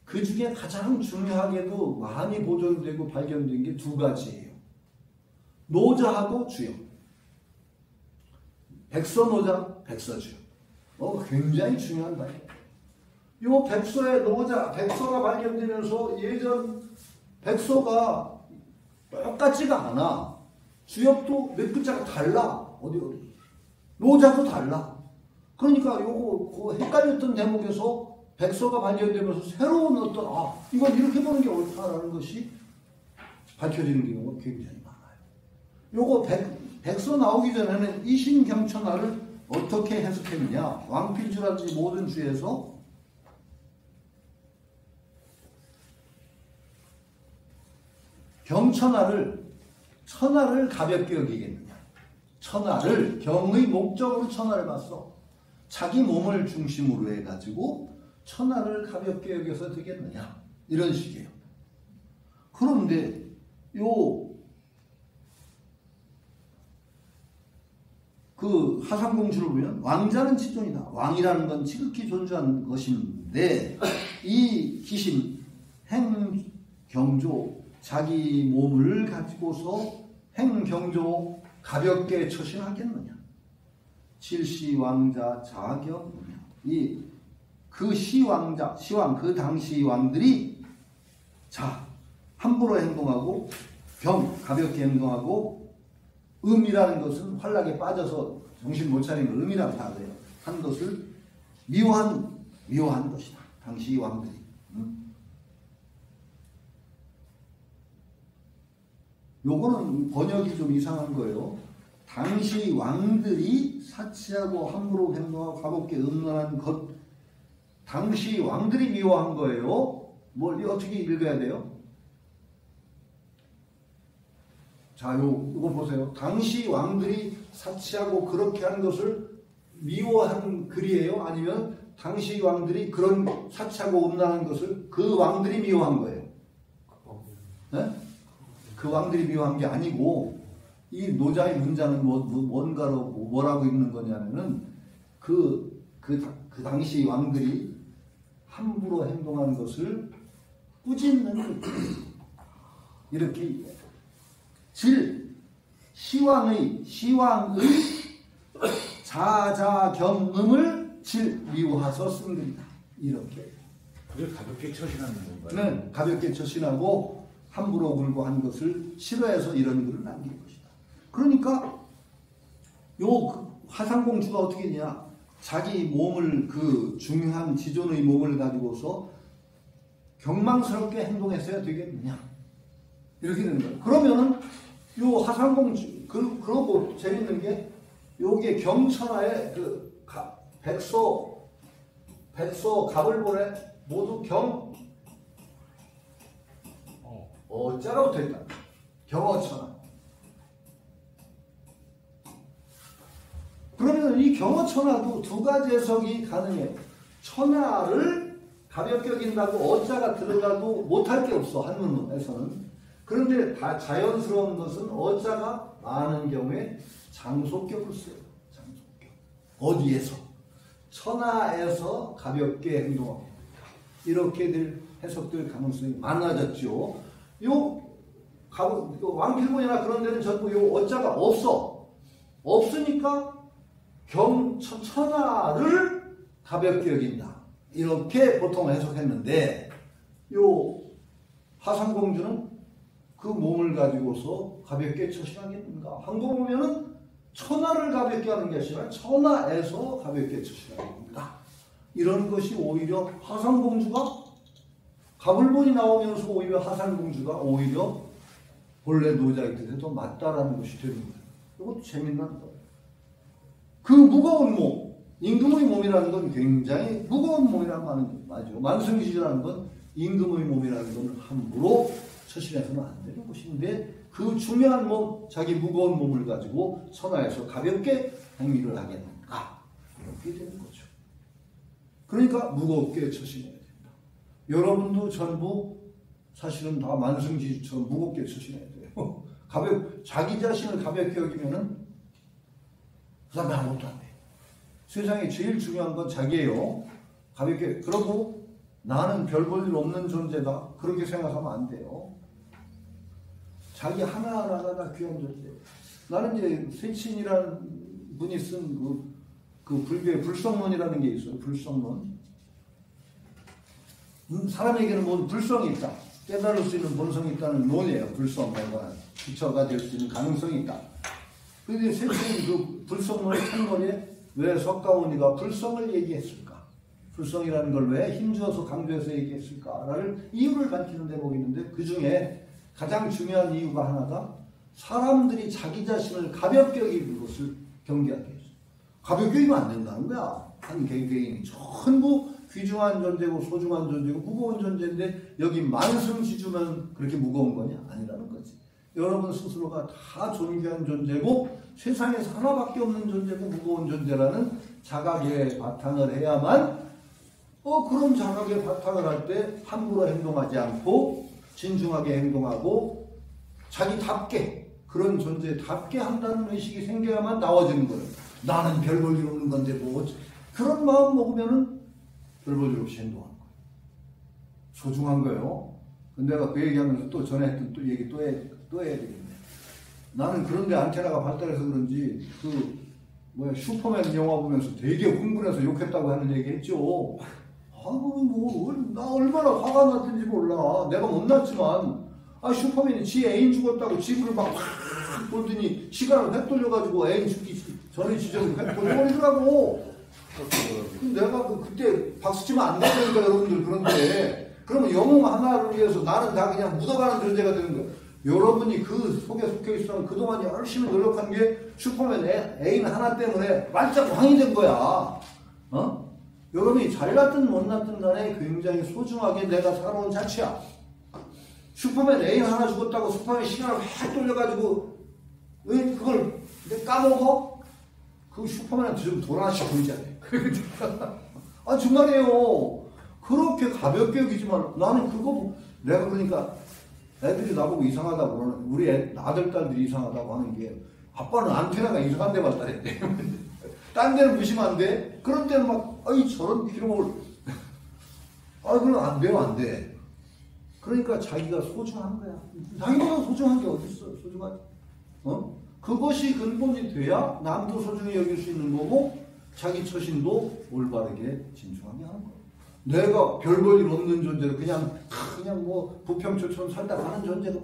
그 중에 가장 중요하게도 많이 보존되고 발견된 게 두 가지예요. 노자하고 주역. 백서노자, 백서주역. 굉장히 중요한 발견. 요 백서의 백서가 발견되면서 예전 백서가 똑같지가 않아. 주역도 몇 글자가 달라. 어디. 노자도 달라. 그러니까 요거 헷갈렸던 대목에서 백서가 발견되면서 새로운 이건 이렇게 보는 게 옳다라는 것이 밝혀지는 경우가 굉장히 많아요. 요거 백서 나오기 전에는 이신경천하를 어떻게 해석했느냐. 왕필주라든지 모든 주에서 천하를 가볍게 여기겠느냐. 천하를 경의 목적으로 천하를 봤어. 자기 몸을 중심으로 해가지고 천하를 가볍게 여겨서 되겠느냐. 이런 식이에요. 그런데 하상공주를 보면 왕자는 치존이다. 왕이라는 건 지극히 존재한 것인데 이 기신 행경조 자기 몸을 가지고서 행경조 가볍게 처신하겠느냐. 칠시왕자 자경느냐. 그 시왕 그 당시 왕들이 함부로 행동하고 가볍게 행동하고 음이라는 것은 활락에 빠져서 정신 못 차리는 음이라고 하고요. 한 것을 미워한 것이다. 당시 왕들이. 요거는 번역이 좀 이상한 거예요. 당시 왕들이 사치하고 함부로 행동하고 가볍게 음란한 것, 당시 왕들이 미워한 거예요. 어떻게 읽어야 돼요? 자, 이거 보세요. 당시 왕들이 사치하고 그렇게 한 것을 미워한 글이에요? 아니면 당시 왕들이 그런 사치하고 음란한 것을 그 왕들이 미워한 거예요? 네? 그 왕들이 미워한 게 아니고 이 노자의 문장은 뭐라고 읽는 거냐면은 그 당시 왕들이 함부로 행동한 것을 꾸짖는 이렇게 시왕의 자자경음을 미워하서 쓴 글이다. 이렇게. 그게 가볍게 처신하는 건가요? 네, 가볍게 처신하고 함부로 굴고 한 것을 싫어해서 이런 글을 남긴 것이다. 그러니까 화상공주가 어떻게 했냐? 자기 몸을 중요한 지존의 몸을 가지고서 경망스럽게 행동했어야 되겠느냐? 이렇게 되는 거예요. 그러면은 화상공주 그러고 재밌는 게 요게 경천하에 백서 갑을 보내 모두 어자가 붙어있다. 경어천하. 그러면 이 경어천하도 두 가지 해석이 가능해요. 천하를 가볍게 여긴다고 어자가 들어가도 못할 게 없어. 한문에서는. 그런데 다 자연스러운 것은 어자가 많은 경우에 장소격을 써요. 장소격. 어디에서? 천하에서 가볍게 행동하게 된다. 이렇게 될 해석될 가능성이 많아졌죠. 요 왕필문이나 그런 데는 전부 요 어자가 없어. 없으니까 천하를 가볍게 여긴다. 이렇게 보통 해석했는데 요 화상공주는 그 몸을 가지고서 가볍게 처신하겠는가? 한 거 보면은 천하를 가볍게 하는 게 아니라 천하에서 가볍게 처신하겠는가? 이런 것이 오히려 화상공주가 가불본이 나오면서 오히려 화상공주가 오히려 본래 노자의 뜻에 더 맞다라는 것이 되는 거예요. 이것도 재밌는 거예요. 그 무거운 몸, 임금의 몸이라는 건 굉장히 무거운 몸이라는 말은 맞죠. 만승지주라는 건 임금의 몸이라는 건 함부로 처신해서는 안 되는 것인데 그 중요한 몸, 자기 무거운 몸을 가지고 천하에서 가볍게 행위를 하겠는가? 이렇게 되는 거죠. 그러니까 무겁게 처신해야 된다. 여러분도 전부 사실은 다 만승지주처럼 무겁게 처신해야 돼요. 자기 자신을 가볍게 여기면은 그 사람이 아무것도 안 돼요. 세상에 제일 중요한 건 자기예요. 가볍게. 그러고 나는 별 볼 일 없는 존재다. 그렇게 생각하면 안 돼요. 자기 하나하나가 다 귀한 존재. 나는 이제 세친이라는 분이 쓴 그 불교의 불성론이라는 게 있어요. 불성론. 사람에게는 모두 불성이 있다. 깨달을 수 있는 본성이 있다는 논이에요. 불성론과 기초가 될 수 있는 가능성이 있다. 그런데 세친이 그 불성론의 첫머리에 왜 석가모니가 불성을 얘기했을까? 불성이라는 걸 왜 힘주어서 강조해서 얘기했을까를 이유를 밝히는 대목이 있는데 그 중에 가장 중요한 이유가 하나가 사람들이 자기 자신을 가볍게 여기는 것을 경계하게 했어요. 가볍게 여기면 안 된다는 거야. 한 개개인이 전부 귀중한 존재고 소중한 존재고 무거운 존재인데 여기 만승지주면 그렇게 무거운 거냐? 아니라는 거지. 여러분 스스로가 다 존귀한 존재고 세상에서 하나밖에 없는 존재고 무거운 존재라는 자각의 바탕을 해야만 그런 자각의 바탕을 할 때 함부로 행동하지 않고 진중하게 행동하고 자기답게 그런 존재답게 한다는 의식이 생겨야만 나와지는 거예요. 나는 별 볼 일 없는 건데 뭐 그런 마음 먹으면은 별 볼 일 없이 행동하는 거예요. 소중한 거예요. 근데 내가 그 얘기하면서 또 전에 했던 또 얘기 또 해야 되겠네. 나는 그런데 안테나가 발달해서 그런지 슈퍼맨 영화 보면서 되게 흥분해서 욕했다고 하는 얘기 했죠. 나 얼마나 화가 났는지 몰라. 내가 못났지만 슈퍼맨이 지 애인 죽었다고 지구를 막 돌더니 시간을 획 돌려가지고 애인 죽기 전에 지점을 획 돌려버리더라고. 내가 그때 박수 치면 안 되니까 여러분들 그런데 그러면 영웅 하나를 위해서 나는 다 그냥 묻어가는 존재가 되는 거예요. 여러분이 그 속에 속해 있으면 그동안 열심히 노력한 게 슈퍼맨 애인 하나 때문에 말짝 왕이 된 거야. 여러분이 잘났든 못났든 간에 굉장히 소중하게 내가 살아온 자체야. 슈퍼맨 애인 하나 죽었다고 슈퍼맨 시간을 확 돌려가지고 왜 그걸 까먹어? 그 슈퍼맨한테 좀 돈 하나씩 보이잖아요. 정말이에요. 그렇게 가볍게 여기지 말고 나는 그거 내가 그러니까 애들이 나보고 이상하다고 그러는 우리 아들 딸들이 이상하다고 하는 게 아빠는 안테나가 이상한 데 발달했대. 딴 데는 무시면 안 돼. 그런 때는 막 저런 기록을 그럼 안 돼요. 안 돼. 그러니까 자기가 소중한 거야. 자기보다 소중한 게 어딨어. 소중하지. 그것이 근본이 돼야 남도 소중히 여길 수 있는 거고 자기 처신도 올바르게 진중하게 하는 거야. 내가 별 볼 일 없는 존재로 그냥 뭐 부평초처럼 살다 가는 존재가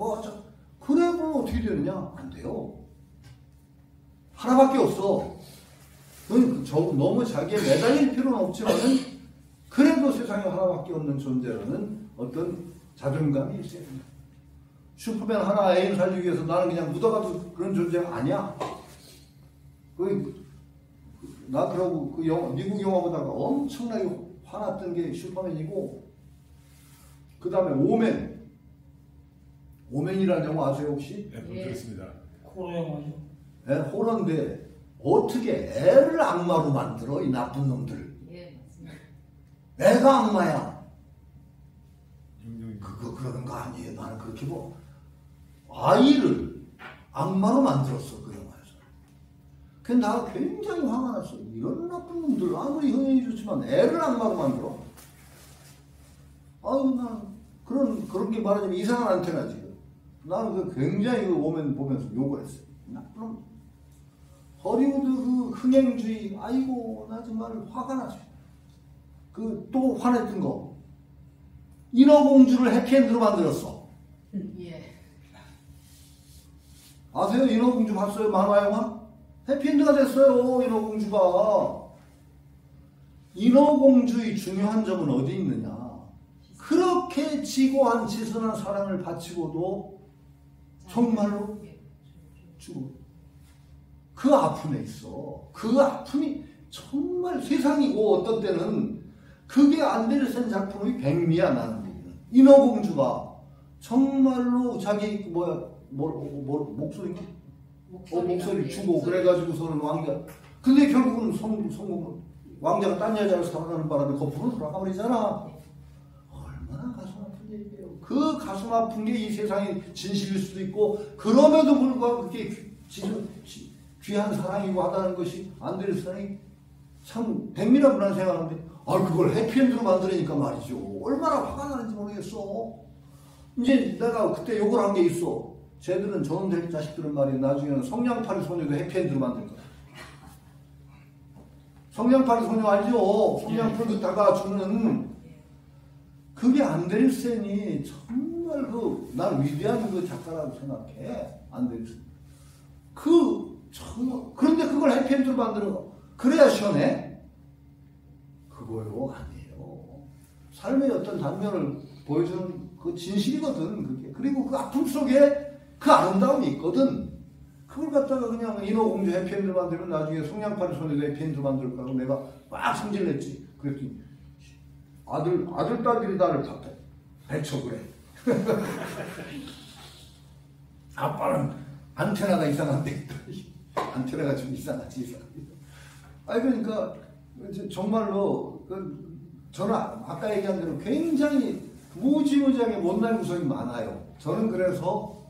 그래 보면 어떻게 되느냐? 안 돼요. 하나밖에 없어. 너무 자기에 매달릴 필요는 없지만은 그래도 세상에 하나밖에 없는 존재라는 어떤 자존감이 있어야 된다. 슈퍼맨 하나 애인 살리기 위해서 나는 그냥 묻어가도 그런 존재가 아니야. 나 그러고 그 미국 영화 보다가 엄청나게 화났던 게 슈퍼맨이고 그 다음에 오맨이라는 영화 아세요 혹시? 네, 들었습니다. 호러 영화죠. 네, 호러인데 어떻게 애를 악마로 만들어 이 나쁜 놈들. 예, 맞습니다. 애가 악마야. 그러는 거 아니에요. 나는 그렇게 아이를 악마로 만들었어 그 영화에서. 나 굉장히 화가 났어. 이런 나쁜 놈들 아무리 형이 좋지만 애를 악마로 만들어. 아유 난 그렇게 말하자면 이상한 안테나지. 나는 그 굉장히 그 오면 보면서 욕을 했어. 나쁜 놈. 허리우드 그 흥행주의, 아이고 나 정말 화가 나죠. 그 또 화냈던 거, 인어공주를 해피엔드로 만들었어. 예. 아세요? 인어공주 봤어요? 만화 영화? 해피엔드가 됐어요. 인어공주가. 인어공주의 중요한 점은 어디 있느냐, 그렇게 지고한 지선한 사랑을 바치고도 정말로 죽어. 그 아픔에 있어. 그 아픔이 정말 세상이고, 어떤 때는 그게 안데르센 작품의 백미야. 나는 인어공주가 정말로 자기 목소리인가? 목소리 주고 그래가지고서는 왕자. 근데 결국은 성공은 왕자가 딴 여자를 사랑하는 바람에 거꾸로 돌아가 버리잖아. 얼마나 가슴 아픈 얘기예요. 그 가슴 아픈 게 이 세상의 진실일 수도 있고, 그럼에도 불구하고 그게 귀한 사랑이고 하다는 것이 안데르센이 참 백미라고 난 생각하는데, 그걸 해피엔드로 만들으니까 말이죠. 얼마나 화가 나는지 모르겠어. 이제 내가 그때 욕을 한 게 있어. 쟤들은 저놈 될 자식들은 말이야, 나중에는 성냥팔이 소녀도 해피엔드로 만들 거야. 성냥팔이 소녀 알죠? 성냥풀 긋다가 주는. 그게 안데르센이 정말 난 위대한 그 작가라고 생각해. 안데르센. 정말. 그런데 그걸 해피엔드로 만들어. 그래야 시원해? 그거요? 아니에요. 삶의 어떤 단면을 보여주는 그 진실이거든, 그게. 그리고 그 아픔 속에 그 아름다움이 있거든. 그걸 갖다가 그냥 인어공주 해피엔드 만들면 나중에 성냥팔이 소녀도 해피엔드 만들 거라고 내가 막 성질냈지. 그랬더니 아들, 딸들이 나를 배쳐 그래. 아빠는 안테나가 이상한데. 안테나가 좀 이상하지. 그러니까 정말로 저는 아까 얘기한 대로 굉장히 무지무지하게 못난 구석이 많아요. 저는 그래서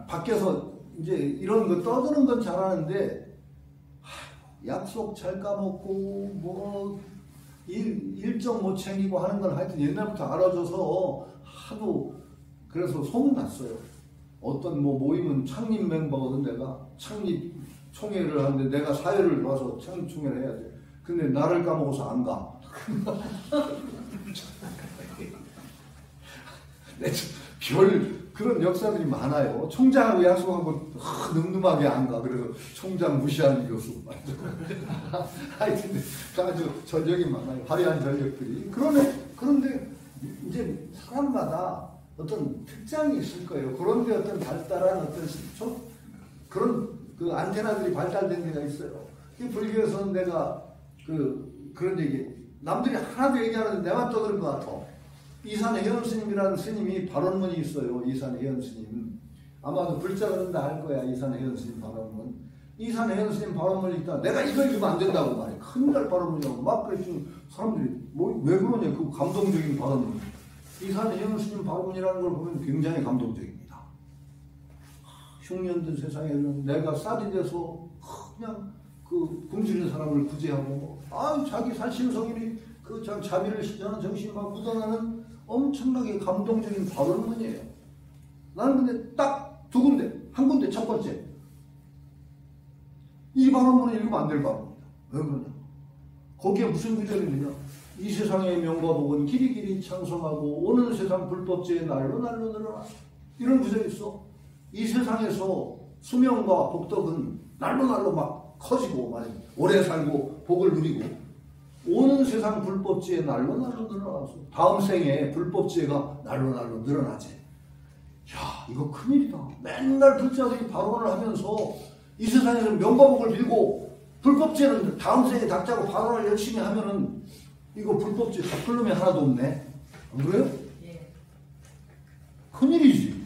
밖에서 이제 이런 거 떠드는 건 잘하는데, 약속 잘 까먹고 일정 못 챙기고 하는 건 하여튼 옛날부터 알아줘서 하도 그래서 소문났어요. 어떤 모임은 창립 멤버거든. 내가 창립 총회를 하는데 내가 사회를 와서 창립 총회를 해야 돼. 근데 나를 까먹어서 안 가. 그런 역사들이 많아요. 총장하고 약속하고 늠름하게 안 가. 그래서 총장 무시하는 교수. 하여튼 아주 전력이 많아요. 화려한 전력들이. 그런데 이제 사람마다 어떤 특장이 있을 거예요. 그런데 어떤 발달한 어떤 그런 그 안테나들이 발달된 데가 있어요. 이 불교에서는 내가 그런 얘기, 남들이 하나도 얘기하는데 내만 떠드는 것 같아. 이산의 혜연 스님이라는 스님이 발언문이 있어요. 이산의 혜연 스님. 아마도 글자 그런데 알 거야. 이산의 혜연 스님 발언문. 이산의 혜연 스님 발언문이 있다. 내가 이걸 읽으면 안 된다고 말해. 큰일 발언문이라고 막 그랬더니 사람들이 왜 그러냐. 그 감동적인 발언문. 이산의 혜연 스님 발언문이라는 걸 보면 굉장히 감동적입니다. 흉년된 세상에는 내가 쌀이 돼서 그냥 굶주린 사람을 구제하고, 자기 살심성일이 자비를 시전하는 정신이 막 묻어나는 엄청나게 감동적인 발언문이에요. 나는 근데 딱 두 군데, 한 군데 첫 번째. 이 발언문을 읽으면 안 될 발언입니다. 왜 그러냐? 거기에 무슨 구절이 있느냐? 이 세상의 명과 복은 길이길이 창성하고 오는 세상 불법죄의 날로 늘어나. 이런 구절이 있어. 이 세상에서 수명과 복덕은 날로 막 커지고 말이야. 오래 살고 복을 누리고, 오는 세상 불법죄의 날로 늘어나서 다음 생에 불법죄가 날로 늘어나지. 야, 이거 큰일이다. 맨날 불자들이 발언을 하면서 이 세상에서 명과 복을 빌고 불법죄는 다음 생에 닥자고 발언을 열심히 하면은 이거 불법죄 덮을 놈이 하나도 없네. 안 그래요? 예. 큰일이지.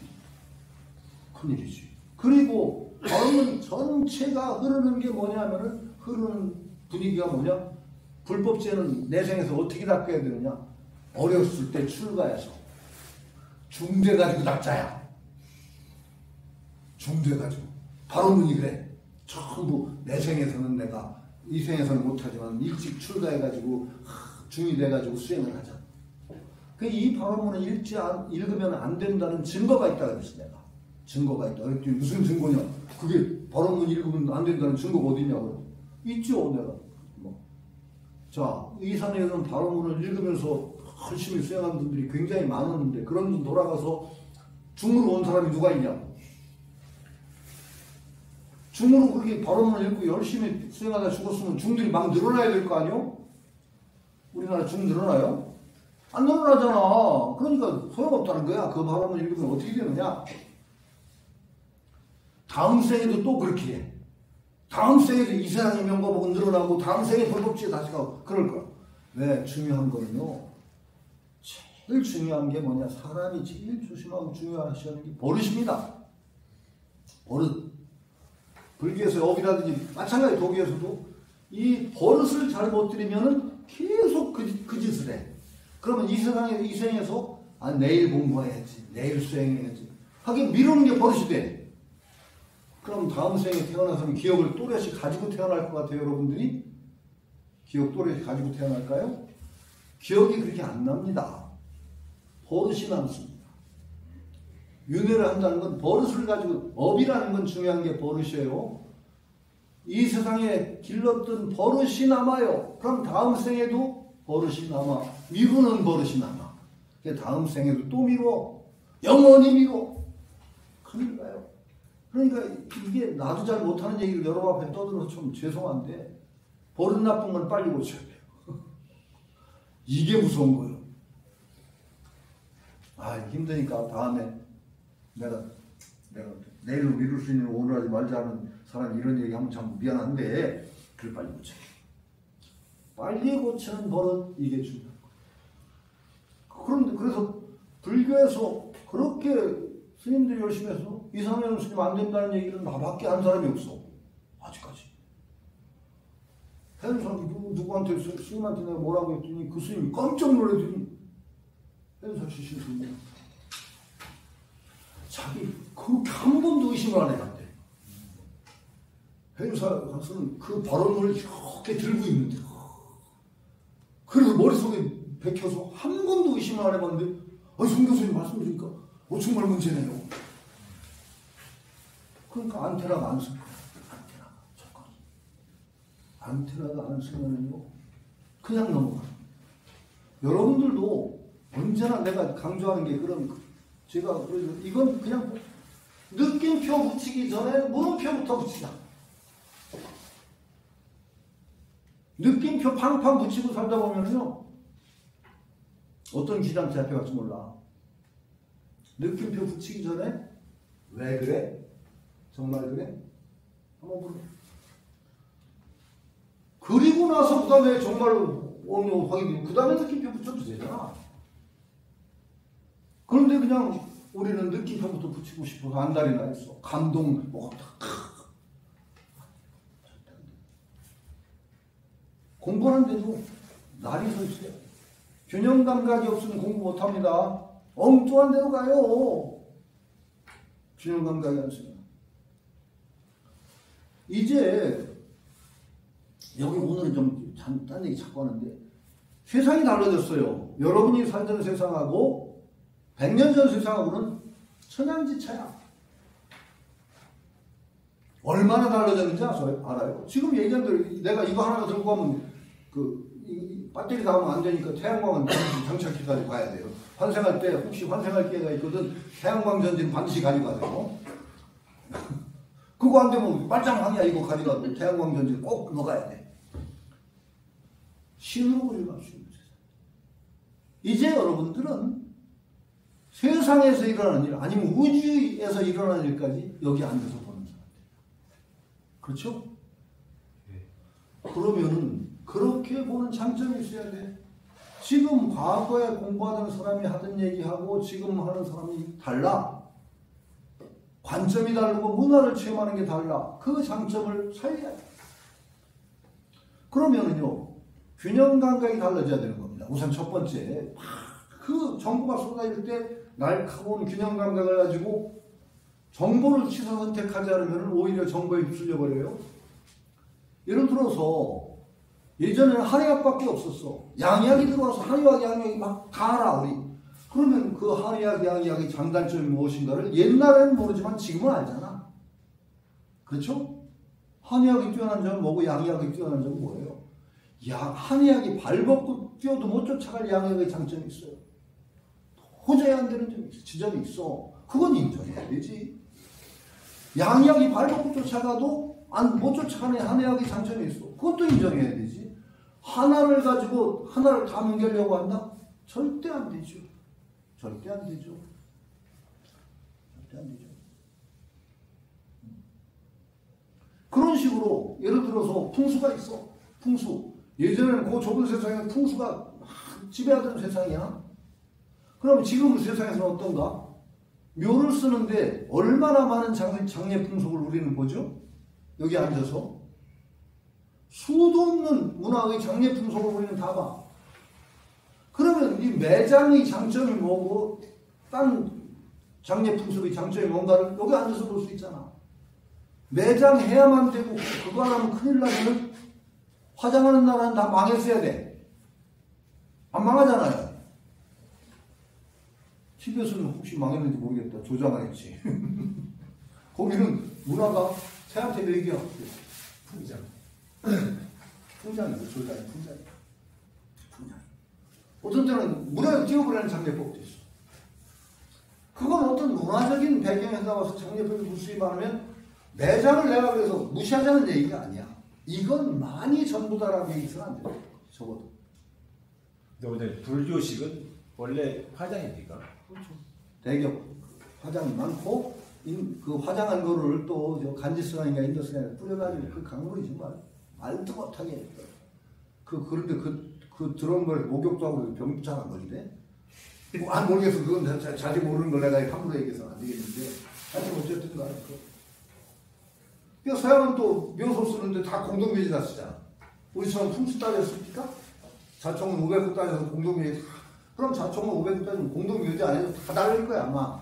그리고 발언문 전체가 흐르는 게 뭐냐면은, 흐르는 분위기가 뭐냐? 불법죄는 내 생에서 어떻게 닦아야 되느냐? 어렸을 때 출가해서 중대 가지고 닦자야. 중대 가지고. 발언문이 그래. 전부 내 생에서는 내가 이 생에서는 못하지만 일찍 출가해가지고 중이 돼가지고 수행을 하자. 이 바라문을 읽으면 안 된다는 증거가 있다 그랬어 내가. 증거가 있다. 그랬더니 무슨 증거냐? 그게 바라문 읽으면 안 된다는 증거가 어디냐고. 있죠 내가. 자, 이 산에서는 바라문을 읽으면서 열심히 수행하는 분들이 굉장히 많았는데 그런 분 돌아가서 중으로 온 사람이 누가 있냐고. 중으로 그렇게 바라문을 읽고 열심히 수행하다 죽었으면 중들이 막 늘어나야 될 거 아니요? 우리나라 중 늘어나요? 안 늘어나잖아. 그러니까 소용없다는 거야. 그 바라문을 읽으면 어떻게 되느냐? 다음 생에도 또 그렇게 해. 다음 생에도 이 세상의 명과복은 늘어나고 다음 생에 불법지에 다시 가고 그럴 거야. 왜? 중요한 거는요. 제일 중요한 게 뭐냐? 사람이 제일 조심하고 중요하셔야 하는 게 버릇입니다. 버릇. 불교에서 업이라든지 마찬가지 도교에서도 이 버릇을 잘 못 들이면은 계속 그 짓을 해. 그러면 이 생에서 내일 공부해야지, 내일 수행해야지 하긴 미루는 게 버릇이 돼. 그럼 다음 생에 태어나서는 기억을 또렷이 가지고 태어날 것 같아요, 여러분들이? 기억 또렷이 가지고 태어날까요? 기억이 그렇게 안 납니다. 버릇이 남습니다. 윤회를 한다는 건 버릇을 가지고, 업이라는 건 중요한 게 버릇이에요. 이 세상에 길렀던 버릇이 남아요. 그럼 다음 생에도 버릇이 남아. 미루는 버릇이 남아. 다음 생에도 또 미뤄. 영원히 미뤄. 큰일 나요. 그러니까 이게 나도 잘 못하는 얘기를 여러 앞에 떠들어서 좀 죄송한데 버릇 나쁜 건 빨리 고쳐야 돼요. 이게 무서운 거예요. 힘드니까 다음에 내가 내일로 미룰 수 있는 오늘 하지 말자는 사람이 이런 얘기하면 참 미안한데 그걸 빨리 고쳐. 빨리 고치는 버릇 이게 중요한 거예요. 그런데 그래서 불교에서 그렇게 스님들이 열심히 해서 이상현 스님 안 된다는 얘기는 나밖에 한 사람이 없어. 아직까지. 해는 사람이 누구한테 스님한테 내가 뭐라고 했더니 그 스님이 깜짝 놀라더니 해는 출신 스님 자기 그렇게 한 번도 의심을 안 해봤대. 해유사 가서는 그 발언을 이렇게 들고 있는데 그래서 머릿속에 bek혀서 한 번도 의심을 안 해봤는데 송 교수님 말씀드리니까 정말 문제네요. 그러니까 안테나가 안 쓰고 안테나가 안 쓰면요 그냥 넘어가. 여러분들도 언제나 내가 강조하는 게 그런 제가 이건 그냥 느낌표 붙이기 전에 물음표부터 붙이자. 느낌표 팡팡 붙이고 살다 보면요 어떤 기장 잡혀갈지 몰라. 느낌표 붙이기 전에 왜 그래? 정말 그래? 한번 물어. 그리고 나서 그 다음에 정말로 확인되고 그 다음에 느낌표 붙여도 되잖아. 그런데 그냥 우리는 느낌표부터 붙이고 싶어서 안달이 나 있어. 감동 먹었다. 공부하는데도 날이 서 있어요. 균형 감각이 없으면 공부 못합니다. 엉뚱한 데로 가요. 균형 감각이 안 쓰면. 이제 여기 오늘은 좀 딴 얘기 자꾸 하는데 세상이 달라졌어요. 여러분이 살던 세상하고 100년 전 세상하고는 천양지차야. 얼마나 달라졌는지 알아요? 지금 얘기한 대로 내가 이거 하나 들고 가면 이 배터리 닿으면 안 되니까 태양광은 반드시 장착해 가지고 가야 돼요. 환생할 때 혹시 환생할 기회가 있거든 태양광 전지는 반드시 가져가세요. 그거 안 되면 빨짱하냐 이거 가져가도 태양광 전지를 꼭 넣어가야 돼. 신으로 우리가 쉬는 세상. 이제 여러분들은 세상에서 일어나는 일 아니면 우주에서 일어나는 일까지 여기 앉아서 보는 사람들. 그렇죠? 그러면은 그렇게 보는 장점이 있어야 돼. 지금 과거에 공부하던 사람이 하던 얘기하고 지금 하는 사람이 달라. 관점이 다르고 문화를 체험하는 게 달라. 그 장점을 살려야 돼. 그러면은요 균형 감각이 달라져야 되는 겁니다. 우선 첫 번째 그 정보가 쏟아질 때 날카로운 균형 감각을 가지고 정보를 취사 선택하지 않으면 오히려 정보에 휩쓸려 버려요. 예를 들어서 예전에는 한의학밖에 없었어. 양의학이 들어와서 한의학, 양의학이 막 다 알아 우리. 그러면 그 한의학, 양의학의 장단점이 무엇인가를 옛날에는 모르지만 지금은 알잖아. 그렇죠? 한의학이 뛰어난 점은 뭐고 양의학이 뛰어난 점은 뭐예요? 한의학이 발벗고 뛰어도 못 쫓아갈 양의학의 장점이 있어요. 도저히 안 되는 점이 있어. 지점이 있어. 그건 인정해야 되지. 양의학이 발벗고 쫓아가도 못 쫓아가는 한의학의 장점이 있어. 그것도 인정해야 되지. 하나를 가지고 하나를 다 뭉개려고 한다? 절대 안 되죠. 절대 안 되죠. 절대 안 되죠. 그런 식으로 예를 들어서 풍수가 있어. 풍수. 예전에는 그 좁은 세상에 풍수가 지배하던 세상이야. 그럼 지금 세상에서는 어떤가? 묘를 쓰는데 얼마나 많은 장례 풍속을 우리는 보죠? 여기 앉아서. 수도 없는 문화의 장례 풍속을 우리는 다 봐. 그러면 이 매장의 장점이 뭐고 딴 장례 풍속의 장점이 뭔가를 여기 앉아서 볼 수 있잖아. 매장해야만 되고 그거 안 하면 큰일 나면 화장하는 나라는 다 망했어야 돼. 안 망하잖아요. TBS는 혹시 망했는지 모르겠다. 조작 안 했지. 거기는 문화가 새한테 얘기야. 풍장. 풍장이고 조작이 풍장. 어떤 때는 문화를 띄워버리는 장례법도 있어. 그건 어떤 문화적인 배경에서 나와서 장례법이 무수히 많으면 매장을 내가 그래서 무시하자는 얘기가 아니야. 이건 많이 전부다라고 얘기해서는 안 돼요. 적어도. 근데 불교식은 원래 화장입니까? 그렇죠. 대격 화장이 많고 그 화장한 거를 또 간지스강인가 인더스강인가 뿌려가지고 그 강물이 정말 말도 못하게 그런데 그 들어온 걸 목욕도 하고 병부착한 건데 안 모르겠어. 그건 자주 모르는 걸 내가 함부로 얘기해서는 안 되겠는데 하여튼 어쨌든 간에 서양은 또 묘소 쓰는데 다 공동묘지다 쓰잖아. 우리처럼 풍수 따졌습니까? 자총은 500구 따져서 공동묘지. 그럼 자총은 500구 따지면 공동묘지 안에서 다 달릴 거야 아마.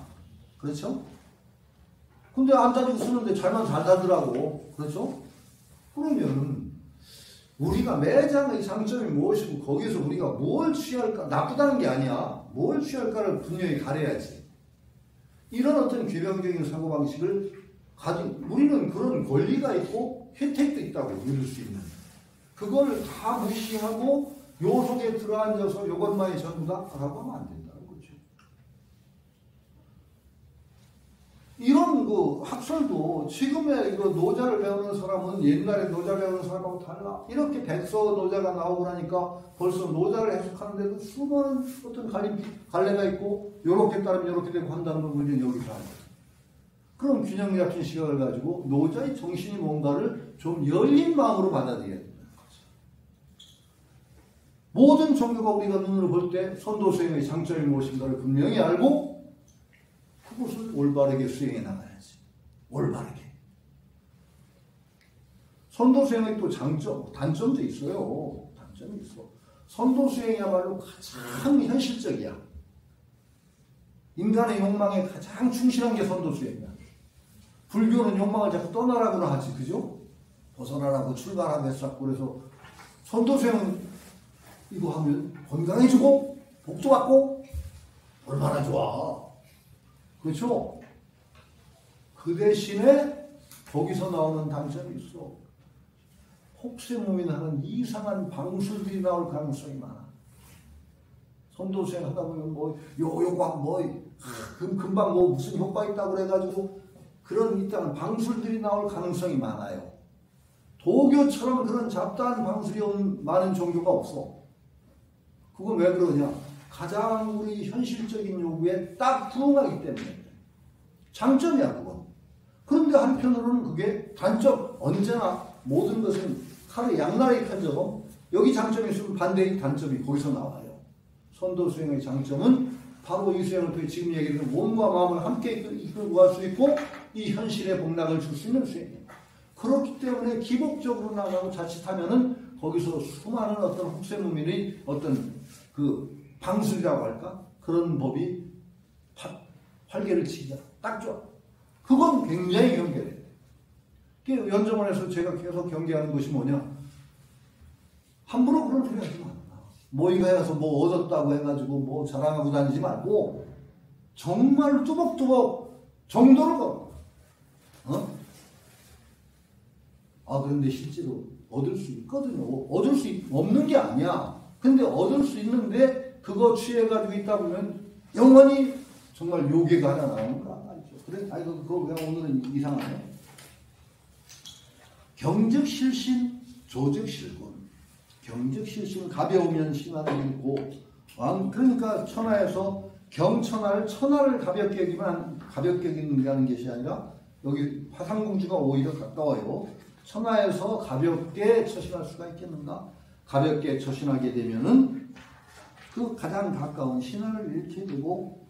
그렇죠? 근데 안 따지고 쓰는데 잘만 잘 따더라고. 그렇죠? 그러면 우리가 매장의 장점이 무엇이고 거기서 우리가 뭘 취할까? 나쁘다는 게 아니야. 뭘 취할까를 분명히 가려야지. 이런 어떤 개방적인 사고방식을 우리는 그런 권리가 있고 혜택도 있다고 누릴 수 있는. 그걸 다 무시하고 요 속에 들어앉아서 이것만이 전부다라고 하면 안 된다는 거죠. 이런 그 학설도 지금의 이거 노자를 배우는 사람은 옛날에 노자 배우는 사람하고 달라. 이렇게 백서 노자가 나오고 나니까 벌써 노자를 해석하는데도 수많은 어떤 갈래가 있고 요렇게 따르면 요렇게 되고 한다는 걸 우리는 여기서 알아요. 그럼 균형 잡힌 시각을 가지고 노자의 정신이 뭔가를 좀 열린 마음으로 받아들여야 된다는 거죠. 모든 종교가 우리가 눈으로 볼 때 선도수행의 장점이 무엇인가를 분명히 알고 그것을 올바르게 수행해 나가야지. 올바르게. 선도수행의 또 단점도 있어요. 단점이 있어. 선도수행이야말로 가장 현실적이야. 인간의 욕망에 가장 충실한 게 선도수행이야. 불교는 욕망을 자꾸 떠나라고나 하지, 그죠? 벗어나라고 출발하고 했었고, 그래서 선도수행은 이거 하면 건강해지고, 복도 받고, 얼마나 좋아. 그렇죠? 그 대신에 거기서 나오는 단점이 있어. 혹세무민하는 이상한 방술들이 나올 가능성이 많아. 선도수행 하다 보면 금방 무슨 효과 있다고 그래가지고 그런 이딴 방술들이 나올 가능성이 많아요. 도교처럼 그런 잡다한 방술이 많은 종교가 없어. 그건 왜 그러냐? 가장 우리 현실적인 요구에 딱 부응하기 때문에. 장점이야, 그건. 그런데 한편으로는 그게 단점. 언제나 모든 것은 칼의 양날의 칼처럼 여기 장점이 있으면 반대의 단점이 거기서 나와요. 선도수행의 장점은 바로 이 수행을 통해 지금 얘기하는 몸과 마음을 함께 이끌고 갈 수 있고 이 현실에 복락을 줄 수 있는 수행이에요. 그렇기 때문에 기복적으로 나가고 자칫하면은 거기서 수많은 어떤 혹세무민의 어떤 그 방술이라고 할까? 그런 법이 활개를 치기가 딱 좋아. 그건 굉장히 경계돼. 연정원에서 제가 계속 경계하는 것이 뭐냐? 함부로 그런 소리 하지 마. 모의가 해서 뭐 얻었다고 해가지고 뭐 자랑하고 다니지 말고 정말 뚜벅뚜벅 정도로 가. 그런데 실제로 얻을 수 있거든요. 얻을 수 없는 게 아니야. 근데 얻을 수 있는데 그거 취해가지고 있다 보면 영원히 정말 요괴가 하나 나오는 거 아니죠. 그래, 그거 왜 오늘은 이상하네. 경적실신, 조적실군. 경적실신은 가벼우면 신화를 읽고, 그러니까 천하에서 경천하를 천하를 가볍게 여기는 것이 아니라 여기 화상공주가 오히려 가까워요. 천하에서 가볍게 처신할 수가 있겠는가? 가볍게 처신하게 되면은 그 가장 가까운 신하를 잃게 되고,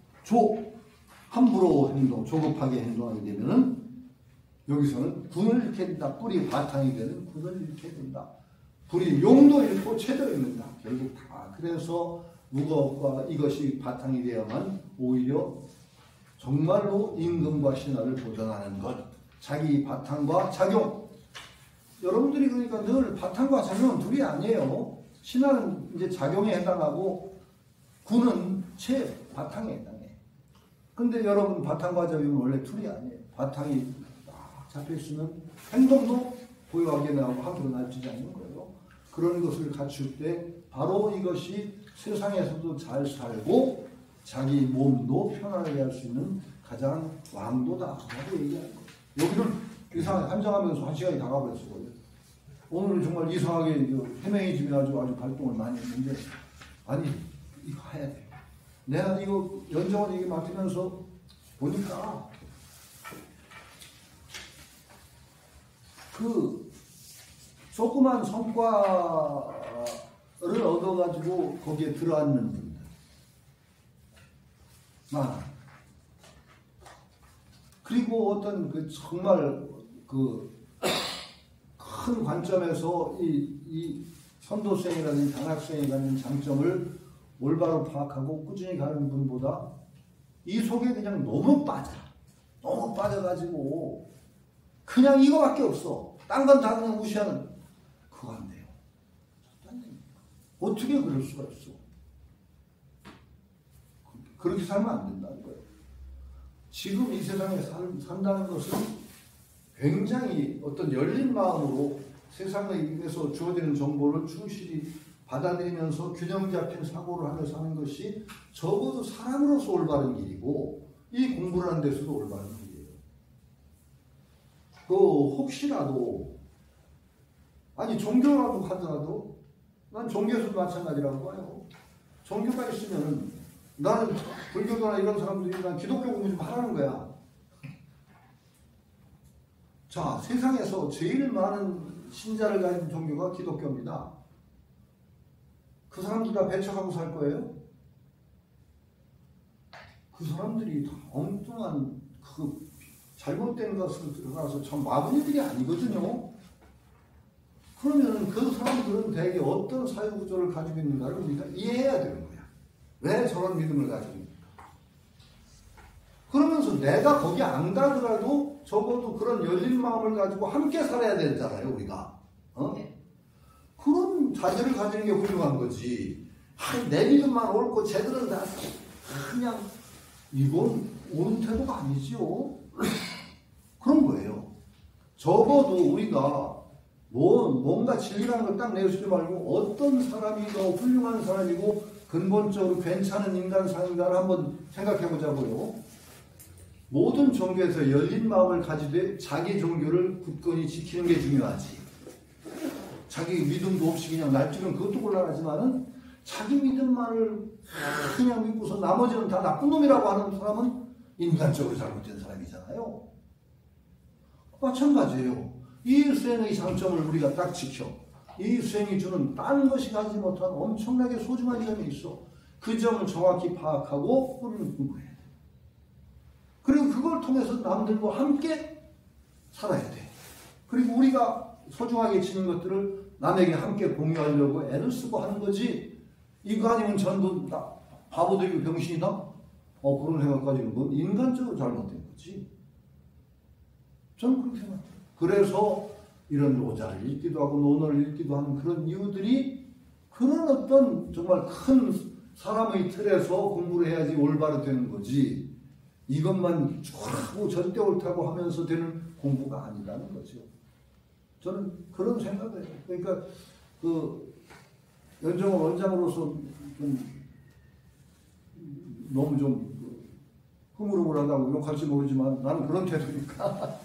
함부로 조급하게 행동하게 되면은 여기서는 군을 잃게 된다. 뿔이 바탕이 되는 군을 잃게 된다. 불이 용도 잃고 채도 잃는다. 결국 다. 그래서 무거움과 이것이 바탕이 되어야만 오히려 정말로 임금과 신하를 보존하는 것. 자기 바탕과 작용. 여러분들이 그러니까 늘 바탕과 작용은 둘이 아니에요. 신하는 이제 작용에 해당하고 군은 바탕에 해당해. 근데 여러분 바탕과 작용은 원래 둘이 아니에요. 바탕이 딱 잡혀있으면 행동도 고요하게 나오고 함부로 날뛰지 않는 거예요. 그런 것을 갖출 때 바로 이것이 세상에서도 잘 살고 자기 몸도 편안하게 할 수 있는 가장 왕도다라고 얘기하는 거예요. 여기를 이상하게 한정하면서 한 시간이 다 가버렸어요. 오늘은 정말 이상하게 해명해지면서 아주 발동을 많이 했는데, 아니 이거 해야 돼요. 내가 이거 연정원 얘기 맡으면서 보니까 그 조그만 성과를 얻어가지고 거기에 들어앉는 분들 많아. 그리고 어떤 그 정말 그 큰 관점에서 이 선도생이라든지 단학생이 갖는 장점을 올바로 파악하고 꾸준히 가는 분보다 이 속에 그냥 너무 빠져가지고 그냥 이거밖에 없어. 딴 건 다 그냥 무시하는. 그거 안 돼요. 어떻게 그럴 수가 있어? 그렇게 살면 안 된다는 거예요. 지금 이 세상에 산다는 것은 굉장히 어떤 열린 마음으로 세상에서 주어지는 정보를 충실히 받아들이면서 균형 잡힌 사고를 하며 사는 것이 적어도 사람으로서 올바른 길이고, 이 공부를 하는 데서도 올바른 길이에요. 혹시라도, 아니 종교라고 하더라도 난 종교에서도 마찬가지라고 봐요. 종교가 있으면은 나는 불교도나 이런 사람들이 난 기독교 공부 좀 하라는 거야. 자, 세상에서 제일 많은 신자를 가진 종교가 기독교입니다. 그 사람들 다 배척하고 살 거예요? 그 사람들이 다 엉뚱한 그 잘못된 것을 들어가서 참 마구니들이 아니거든요. 그러면 그 사람들은 대개 어떤 사회구조를 가지고 있는가를 우리가 이해해야 되는 거야. 왜 저런 믿음을 가지고 있는가. 그러면서 내가 거기 안 가더라도 적어도 그런 열린 마음을 가지고 함께 살아야 되잖아요, 우리가. 그런 자세를 가지는 게 훌륭한 거지. 내 믿음만 옳고 쟤들은 다 그냥 이건 옳은 태도가 아니지요. 그런 거예요. 적어도 우리가 뭔가 진리라는 걸 딱 내주지 말고 어떤 사람이 더 훌륭한 사람이고 근본적으로 괜찮은 인간상인가를 한번 생각해 보자고요. 모든 종교에서 열린 마음을 가지되 자기 종교를 굳건히 지키는 게 중요하지. 자기 믿음도 없이 그냥 날뛰는 그것도 곤란하지만은 자기 믿음만을 그냥 믿고서 나머지는 다 나쁜 놈이라고 하는 사람은 인간적으로 잘못된 사람이잖아요. 마찬가지예요. 이 수행의 장점을 우리가 딱 지켜. 이 수행이 주는 딴 것이 가지지 못한 엄청나게 소중한 점이 있어. 그 점을 정확히 파악하고 뿌리는 거예요. 그리고 그걸 통해서 남들과 함께 살아야 돼. 그리고 우리가 소중하게 지닌 것들을 남에게 함께 공유하려고 애를 쓰고 하는 거지. 이거 아니면 전부 다 바보들이고 병신이다? 그런 생각까지는 건 인간적으로 잘못된 거지. 저는 그렇게 생각해요. 그래서 이런 오자를 읽기도 하고 논어를 읽기도 하는 그런 이유들이 그런 어떤 정말 큰 사람의 틀에서 공부를 해야지 올바로 되는 거지 이것만 쭉 하고 절대 옳다고 하면서 되는 공부가 아니라는 거죠. 저는 그런 생각을 해요. 그러니까 그 연정호 원장으로서 좀 너무 좀 흐물흐물하다고 욕할지 모르지만 나는 그런 태도니까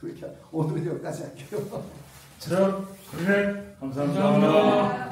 그렇게 오늘은 여기까지 할게요. 그래 감사합니다. 감사합니다.